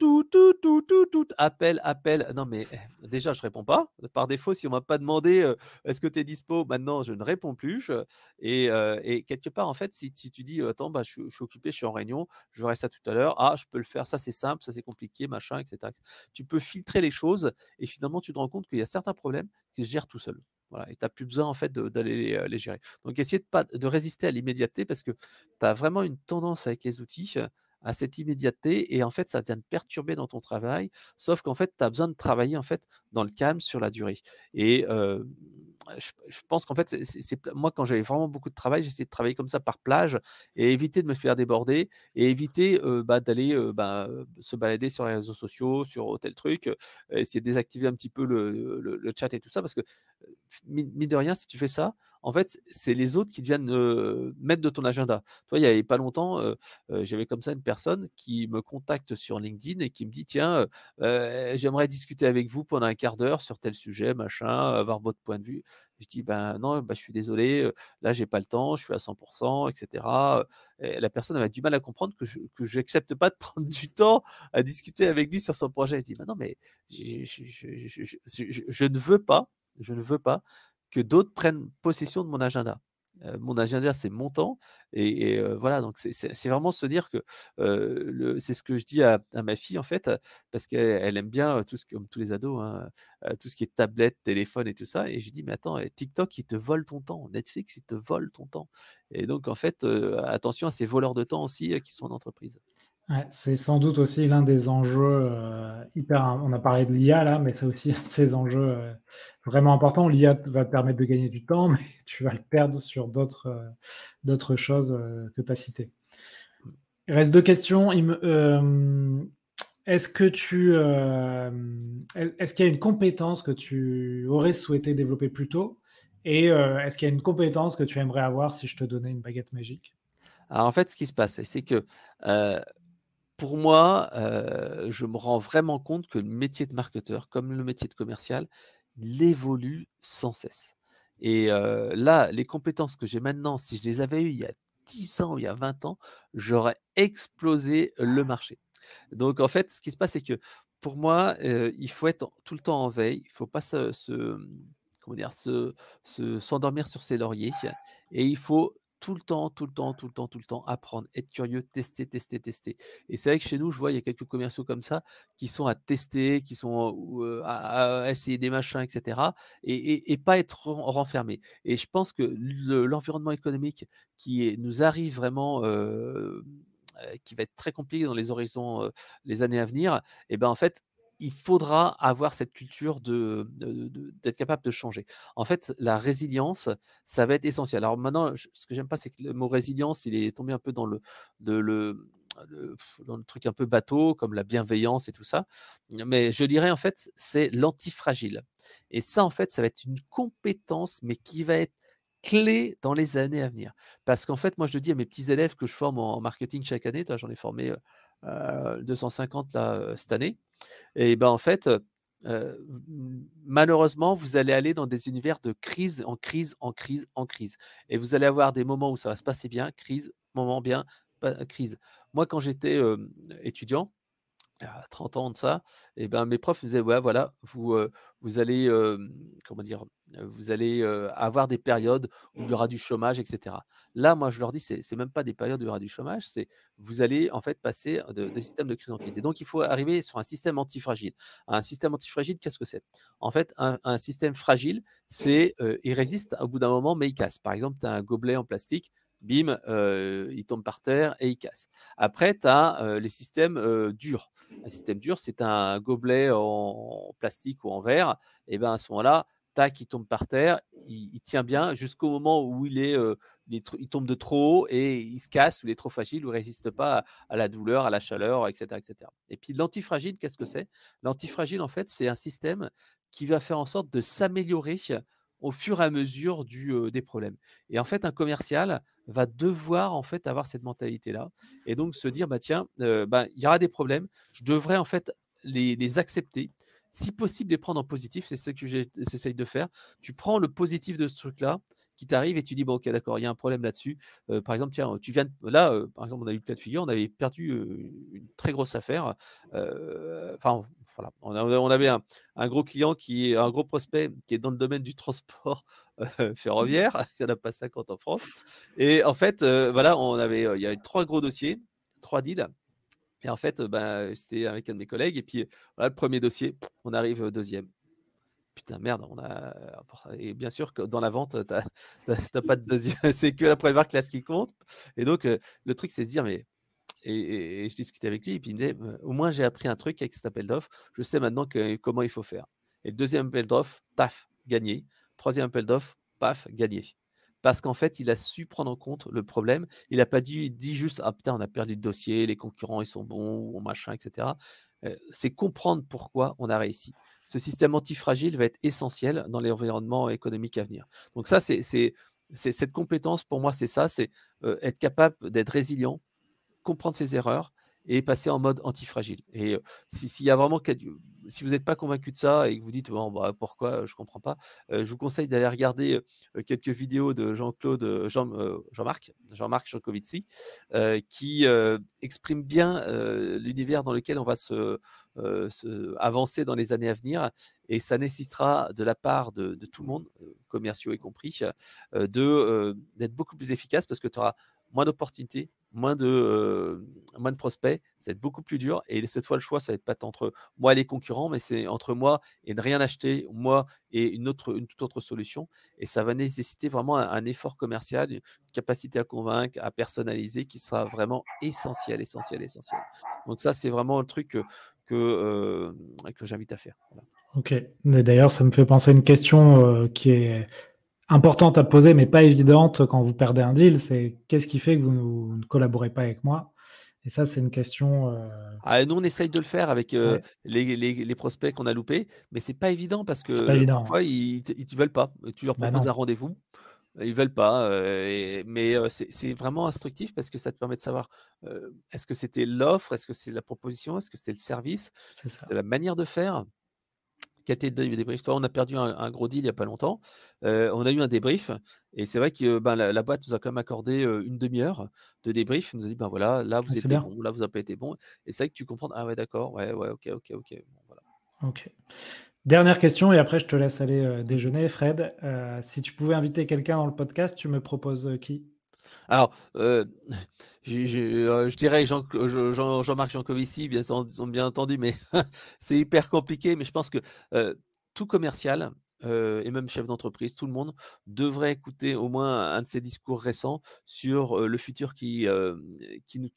appel, appel. Non, mais déjà, je réponds pas. Par défaut, si on m'a pas demandé, «Est-ce que tu es dispo?» Maintenant, je ne réponds plus, et quelque part, en fait, si tu dis: «Attends, bah, je suis occupé, je suis en réunion, je verrai ça tout à l'heure. Ah, je peux le faire, ça c'est simple, ça c'est compliqué, machin» et cetera. Tu peux filtrer les choses et finalement, tu te rends compte qu'il y a certains problèmes qui se gèrent tout seuls. Voilà, et tu as plus besoin en fait d'aller les gérer. Donc essayer de résister à l'immédiateté parce que tu as vraiment une tendance avec les outils, à cette immédiateté et en fait, ça vient te perturber dans ton travail. Sauf qu'en fait, tu as besoin de travailler en fait dans le calme sur la durée et je pense qu'en fait, moi quand j'avais vraiment beaucoup de travail, j'essayais de travailler comme ça par plage et éviter de me faire déborder et éviter, bah, d'aller, se balader sur les réseaux sociaux, sur tel truc, essayer de désactiver un petit peu le chat et tout ça parce que, mine de rien, si tu fais ça, en fait, c'est les autres qui viennent, mettre de ton agenda. Toi, il y avait pas longtemps, j'avais comme ça une personne qui me contacte sur LinkedIn et qui me dit: «Tiens, j'aimerais discuter avec vous pendant un quart d'heure sur tel sujet, machin, avoir votre point de vue». Je dis: «Ben non, bah, je suis désolé, là, j'ai pas le temps, je suis à 100 et cetera». Et la personne avait du mal à comprendre que j'accepte pas de prendre du temps à discuter avec lui sur son projet. Elle dit: «Bah non, mais j'ai je ne veux pas, je ne veux pas que d'autres prennent possession de mon agenda. Mon agenda, c'est mon temps et voilà, donc c'est vraiment se dire que, c'est ce que je dis à ma fille, en fait, parce qu'elle aime bien, tout ce comme tous les ados, hein, tout ce qui est tablette, téléphone et tout ça et je lui dis: «Mais attends, TikTok, il te vole ton temps, Netflix, il te vole ton temps» et donc en fait, attention à ces voleurs de temps aussi, qui sont en entreprise. Ouais, c'est sans doute aussi l'un des enjeux, on a parlé de l'IA là, mais c'est aussi un de ces enjeux, vraiment importants. L'IA va te permettre de gagner du temps, mais tu vas le perdre sur d'autres choses, que tu as citées. Mmh. Il reste 2 questions. Est-ce que est-ce qu'il y a une compétence que tu aurais souhaité développer plus tôt? Et est-ce qu'il y a une compétence que tu aimerais avoir si je te donnais une baguette magique? Alors en fait, ce qui se passe, c'est que, heu pour moi, je me rends vraiment compte que le métier de marketeur, comme le métier de commercial, il évolue sans cesse. Et là, les compétences que j'ai maintenant, si je les avais eues il y a 10 ans, il y a 20 ans, j'aurais explosé le marché. Donc en fait, ce qui se passe, c'est que pour moi, il faut être tout le temps en veille. Il ne faut pas comment dire? S'endormir sur ses lauriers et il faut tout le temps, tout le temps, tout le temps, tout le temps apprendre, être curieux, tester, tester, tester et c'est vrai que chez nous, je vois, il y a quelques commerciaux comme ça qui sont à tester, qui sont, à essayer des machins et cetera et pas être renfermés et je pense que l'environnement économique nous arrive vraiment, qui va être très compliqué dans les horizons, les années à venir et ben, en fait, il faudra avoir cette culture d'être capable de changer. En fait, la résilience, ça va être essentiel. Alors maintenant, ce que j'aime pas, c'est que le mot résilience, il est tombé un peu de dans le truc un peu bateau, comme la bienveillance et tout ça. Mais je dirais, en fait, c'est l'antifragile. Et ça, en fait, ça va être une compétence, mais qui va être clé dans les années à venir. Parce qu'en fait, moi, je le dis à mes petits élèves que je forme en marketing chaque année, tu vois, j'en ai formé 250 là, cette année. Et ben, en fait, malheureusement, vous allez aller dans des univers de crise en crise, en crise, en crise. Et vous allez avoir des moments où ça va se passer bien, crise, moment bien, crise. Moi, quand j'étais étudiant, il y a 30 ans de ça, et ben, mes profs me disaient: «Ouais, voilà, vous allez, comment dire? Vous allez, avoir des périodes où il y aura du chômage et cetera». Là, moi, je leur dis: «C'est même pas des périodes où il y aura du chômage, c'est vous allez, en fait, passer de système de crise en crise» et donc il faut arriver sur un système antifragile. Un système antifragile, qu'est-ce que c'est? En fait, un système fragile, c'est, il résiste au bout d'un moment, mais il casse. Par exemple, tu as un gobelet en plastique, bim, il tombe par terre et il casse. Après, tu as, les systèmes, durs. Un système dur, c'est un gobelet en plastique ou en verre et ben, à ce moment-là, tac, il tombe par terre, il tient bien jusqu'au moment où il tombe de trop haut et il se casse ou il est trop fragile ou il résiste pas à la douleur, à la chaleur et cetera et cetera. Et puis l'antifragile, qu'est-ce que c'est? L'antifragile, en fait, c'est un système qui va faire en sorte de s'améliorer au fur et à mesure des problèmes. Et en fait, un commercial va devoir, en fait, avoir cette mentalité-là et donc se dire: «Bah, tiens, bah, il y aura des problèmes, je devrais en fait les accepter, si possible les prendre en positif, c'est ce que j'essaye de faire. Tu prends le positif de ce truc-là qui t'arrive et tu dis: «Bon OK, d'accord, il y a un problème là-dessus». Par exemple, tiens, tu viens de là, par exemple, on a eu le cas de figure, on avait perdu, une très grosse affaire, enfin voilà, on avait un gros client un gros prospect qui est dans le domaine du transport, ferroviaire, il y en a pas 50 en France et en fait, voilà, il y avait 3 gros dossiers, 3 deals et en fait, bah, c'était avec un de mes collègues et puis, voilà, le premier dossier, on arrive, 2e. Putain merde, et bien sûr que dans la vente, tu as pas de deuxième, c'est que la première classe qui compte et donc, le truc, c'est se dire mais et je discutais avec lui et puis il me disait: «Au moins j'ai appris un truc avec cet appel d'offres, je sais maintenant comment il faut faire» et le 2e appel d'offres, paf, gagné. 3e appel d'offres, paf, gagné. Parce qu'en fait, il a su prendre en compte le problème. Il a pas dit juste: «Ah putain, on a perdu le dossier, les concurrents ils sont bons» ou machin et cetera. C'est comprendre pourquoi on a réussi. Ce système antifragile va être essentiel dans l'environnement économique à venir. Donc ça, c'est cette compétence pour moi, c'est ça, c'est, être capable d'être résilient, comprendre ses erreurs et passer en mode antifragile et s'il y a vraiment si vous n'êtes pas convaincu de ça et que vous dites: «Bon, bah, pourquoi? Je comprends pas», je vous conseille d'aller regarder, quelques vidéos de Jean-Marc Jancovici, qui, exprime bien, l'univers dans lequel on va avancer dans les années à venir et ça nécessitera de la part de tout le monde, commerciaux y compris, d'être beaucoup plus efficace parce que tu auras moins d'opportunités, moins de prospects, ça va être beaucoup plus dur et cette fois le choix ça va être pas entre moi et les concurrents, mais c'est entre moi et ne rien acheter, moi et une toute autre solution et ça va nécessiter vraiment un effort commercial, une capacité à convaincre, à personnaliser qui sera vraiment essentiel, essentiel, essentiel. Donc ça, c'est vraiment le truc que j'invite à faire. Voilà. OK. Et d'ailleurs, ça me fait penser à une question, qui est importante à poser, mais pas évidente quand vous perdez un deal, c'est: «Qu'est-ce qui fait que vous ne collaborez pas avec moi?» Et ça, c'est une question, Ah, nous, on essaye de le faire avec, ouais, les prospects qu'on a loupés, mais c'est pas évident parce c'est pas que évident, ouais. parfois ils te veulent pas. Tu leur Bah, proposes un non. rendez-vous, ils veulent pas, mais c'est vraiment instructif parce que ça te permet de savoir, est-ce que c'était l'offre? Est-ce que c'est la proposition? Est-ce que c'était le service? C'est Est-ce que c'était ça. la manière de faire? qualité de débrief. Toi, on a perdu un gros deal il y a pas longtemps. On a eu un débrief et c'est vrai que, ben, la boîte nous a quand même accordé, 1/2 heure de débrief. Elle nous a dit: «Ben, voilà, là, Ah, vous c'est étiez bien. bon, là, vous avez pas été bon» et c'est vrai que tu comprends: «Ah ouais, d'accord, ouais, ouais, OK, OK, OK». Bon, voilà. OK. Dernière question et après je te laisse aller, Mmh. déjeuner Fred. Si tu pouvais inviter quelqu'un dans le podcast, tu me proposes, qui? Alors, je dirais Jean-Marc Jancovici, bien entendu, mais c'est hyper compliqué. Mais je pense que, tout commercial, et même chef d'entreprise, tout le monde devrait écouter au moins un de ses discours récents sur, le futur qui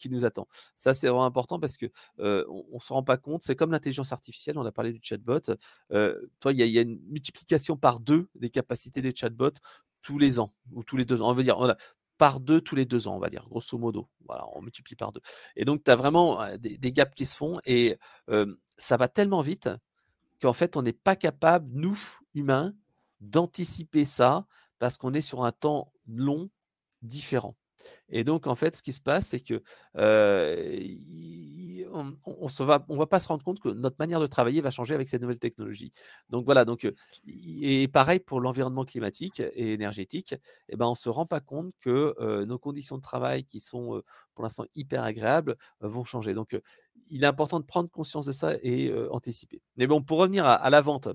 nous attend. Ça, c'est vraiment important parce que, on se rend pas compte. C'est comme l'intelligence artificielle, on a parlé du chatbot. Toi, il y a une multiplication par 2 des capacités des chatbots tous les ans ou tous les 2 ans. On va dire, voilà, par 2 tous les 2 ans, on va dire, grosso modo. Voilà, on multiplie par 2 et donc tu as vraiment, des gaps qui se font et ça va tellement vite qu'en fait, on n'est pas capable, nous, humains, d'anticiper ça parce qu'on est sur un temps long différent. Et donc en fait, ce qui se passe, c'est que, i on va pas se rendre compte que notre manière de travailler va changer avec ces nouvelles technologies. Donc voilà, donc et pareil pour l'environnement climatique et énergétique, et ben, on se rend pas compte que, nos conditions de travail qui sont, pour l'instant hyper agréables, vont changer. Donc il est important de prendre conscience de ça et anticiper. Mais bon, pour revenir à la vente,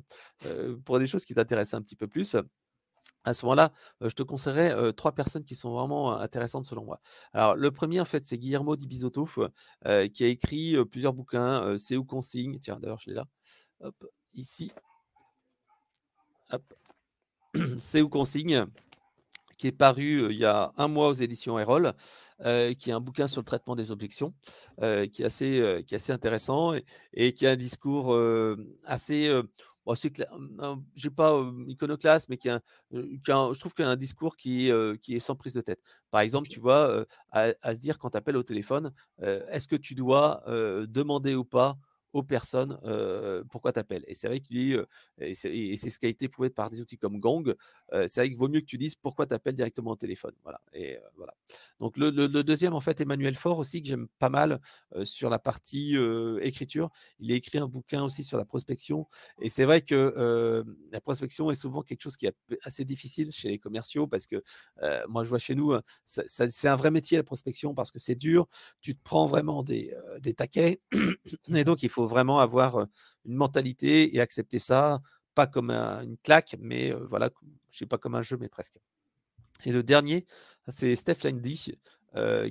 pour des choses qui t'intéressent un petit peu plus, à ce moment-là, je te conseillerais, 3 personnes qui sont vraiment intéressantes selon moi. Alors le premier en fait, c'est Guillermo di Bisotto, qui a écrit, plusieurs bouquins, C'est où qu'on signe. Tiens, d'ailleurs je l'ai là, hop, ici, hop, C'est où qu'on signe, qui est paru, il y a un mois aux éditions Erol, qui est un bouquin sur le traitement des objections, qui est assez intéressant et qui a un discours, assez, bon c'est cla j'ai pas, iconoclaste, mais je trouve qu'il a un discours qui est sans prise de tête. Par exemple, OK. tu vois, à se dire quand tu appelles au téléphone, est-ce que tu dois, demander ou pas aux personnes, pourquoi tu appelles? Et c'est vrai qu'il dit, et c'est ce qui a été prouvé par des outils comme Gong. C'est vrai qu'il vaut mieux que tu dises pourquoi tu appelles directement au téléphone. Voilà et voilà. Donc le 2e en fait, Emmanuel Faure aussi que j'aime pas mal, sur la partie, écriture. Il a écrit un bouquin aussi sur la prospection et c'est vrai que, la prospection est souvent quelque chose qui est assez difficile chez les commerciaux parce que, moi je vois chez nous, ça c'est un vrai métier la prospection parce que c'est dur. Tu te prends vraiment des taquets et donc il faut vraiment avoir, une mentalité et accepter ça, pas comme une claque, mais voilà, je sais pas comme un jeu, mais presque. Et le dernier, c'est Steph Landy,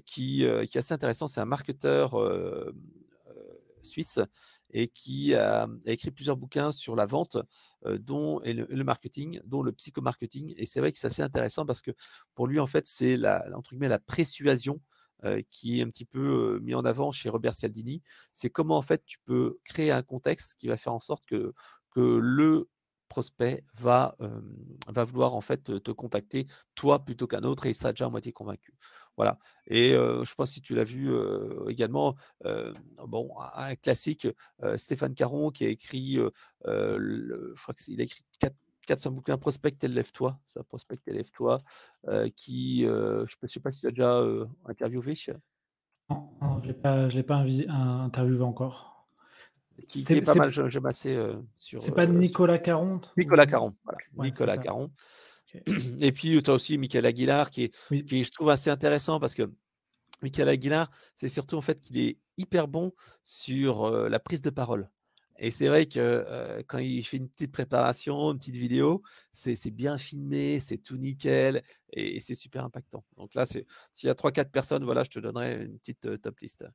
qui est assez intéressant. C'est un marketeur, suisse et qui a écrit plusieurs bouquins sur la vente, dont et le marketing, dont le psychomarketing et c'est vrai que c'est assez intéressant parce que pour lui, en fait, c'est la entre guillemets «la persuasion», qui est un petit peu, mis en avant chez Robert Cialdini. C'est comment, en fait, tu peux créer un contexte qui va faire en sorte que le prospect va vouloir, en fait, te contacter toi plutôt qu'un autre et il sera déjà à moitié convaincu. Voilà et je ne sais pas si tu l'as vu, également, bon, un classique, Stéphane Caron qui a écrit, je crois qu'il a écrit 4-5 bouquins, Prospecte et lève-toi, ça, Prospecte et lève-toi, je sais pas si tu as déjà, interviewé, Non, non, interviewé encore. qui est C'est pas c'est mal, j'aime assez, c'est pas sur Nicolas Caron Nicolas ou? Caron, voilà, Ouais, c'est Nicolas ça. Caron. OK. Et puis, tu as aussi Michael Aguilar Oui. qui je trouve assez intéressant parce que Michael Aguilar, c'est surtout en fait qu'il est hyper bon sur, la prise de parole et c'est vrai que, quand il fait une petite préparation, une petite vidéo, c'est bien filmé, c'est tout nickel et c'est super impactant. Donc là, s'il y a 3-4 personnes, voilà, je te donnerai une petite, top liste.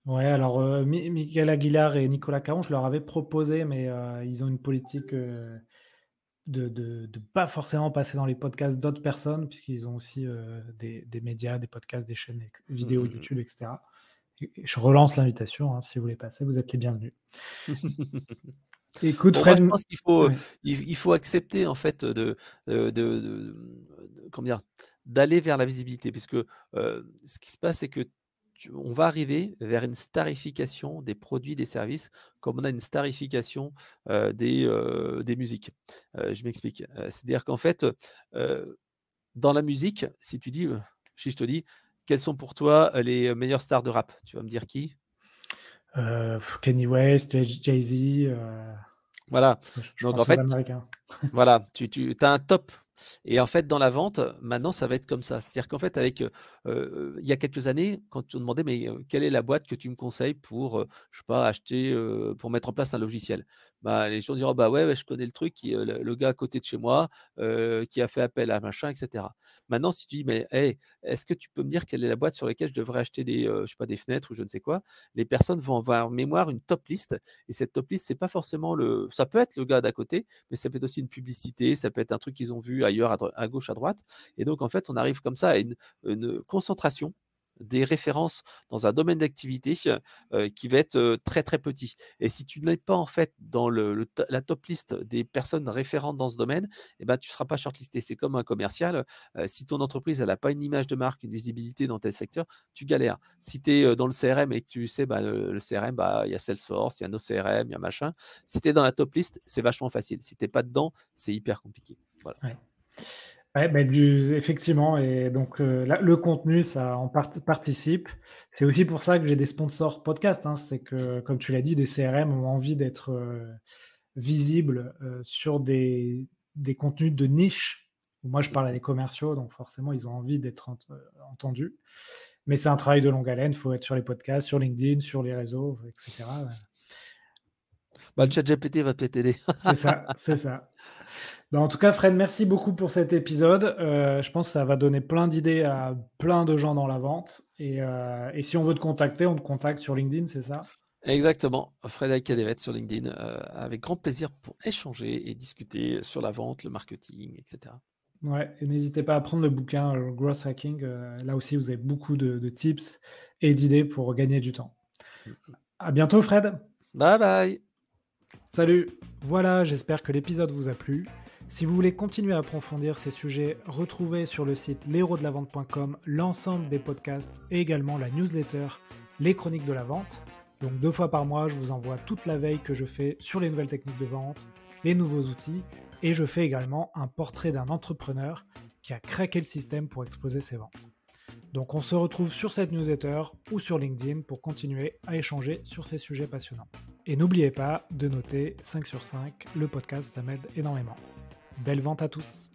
Ouais, alors, Miguel Aguilar et Nicolas Caron, je leur avais proposé, mais, ils ont une politique, de pas forcément passer dans les podcasts d'autres personnes, puisqu'ils ont aussi, des médias, des podcasts, des chaînes Mmh, vidéo mmh YouTube et cetera. Et je relance l'invitation, hein, si vous voulez passer, vous êtes les bienvenus. mh. Écoute Bon, moi, je Fred, pense qu'il faut, ouais, il faut accepter en fait, comment dire? D'aller vers la visibilité puisque, ce qui se passe, c'est que on va arriver vers une starification des produits, des services, comme on a une starification, des musiques. Je m'explique, c'est-à-dire qu'en fait, dans la musique, si je te dis: «Quelles sont pour toi, les meilleures stars de rap?» Tu vas me dire qui? Kanye West, Jay-Z, Voilà. Je Donc en pense aux fait, Américains. voilà, tu as un top et en fait, dans la vente, maintenant, ça va être comme ça. C'est-à-dire qu'en fait, il y a quelques années, quand on demandait: «Mais, quelle est la boîte que tu me conseilles pour, je sais pas, acheter, pour mettre en place un logiciel?» Bah, les gens diront: «Oh bah, ouais, ouais, je connais le truc qui, le gars à côté de chez moi, qui a fait appel à machin et cetera». Maintenant, si tu dis: «Mais hey, est-ce que tu peux me dire quelle est la boîte sur laquelle je devrais acheter des, je sais pas, des fenêtres ou je ne sais quoi?» Les personnes vont avoir en mémoire une top list et cette top list, c'est pas forcément le ça peut être le gars d'à côté, mais ça peut être aussi une publicité, ça peut être un truc qu'ils ont vu ailleurs à gauche, à droite et donc en fait, on arrive comme ça à une concentration des références dans un domaine d'activité, qui va être, très, très petit et si tu n'es pas en fait dans le to la top list des personnes référentes dans ce domaine et ben, tu ne seras pas shortlisté. C'est comme un commercial, si ton entreprise elle a pas une image de marque, une visibilité dans tel secteur, tu galères. Si tu es, dans le CRM et que tu sais, bah, le CRM, bah, il y a Salesforce, il y a NoCRM, il y a machin. Si tu es dans la top list, c'est vachement facile. Si tu es pas dedans, c'est hyper compliqué. Voilà. Ouais. Ouais, effectivement, et donc le contenu, ça en participe. C'est aussi pour ça que j'ai des sponsors podcast, hein. C'est que, comme tu l'as dit, des CRM ont envie d'être, visibles, sur des contenus de niche. Moi, je parle à des commerciaux, donc forcément, ils ont envie d'être entendus. Mais c'est un travail de longue haleine, il faut être sur les podcasts, sur LinkedIn, sur les réseaux, et cetera. Bah, le ChatGPT va peut-être t'aider. C'est ça, c'est ça. Bah, en tout cas, Fred, merci beaucoup pour cet épisode. Je pense que ça va donner plein d'idées à plein de gens dans la vente et si on veut te contacter, on te contacte sur LinkedIn, c'est ça? Exactement, Frédéric Cadevet sur LinkedIn, avec grand plaisir pour échanger et discuter sur la vente, le marketing et cetera. Ouais, et n'hésitez pas à prendre le bouquin, Growth Hacking, là aussi vous avez beaucoup de tips et d'idées pour gagner du temps. Mmh. À bientôt Fred. Bye bye. Salut. Voilà, j'espère que l'épisode vous a plu. Si vous voulez continuer à approfondir ces sujets, retrouvez sur le site l'héros-de-la-vente.com l'ensemble des podcasts et également la newsletter Les Chroniques de la Vente. Donc 2 fois par mois, je vous envoie toute la veille que je fais sur les nouvelles techniques de vente, les nouveaux outils, et je fais également un portrait d'un entrepreneur qui a craqué le système pour exploser ses ventes. Donc on se retrouve sur cette newsletter ou sur LinkedIn pour continuer à échanger sur ces sujets passionnants. Et n'oubliez pas de noter 5 sur 5, le podcast ça m'aide énormément. Belle vente à tous!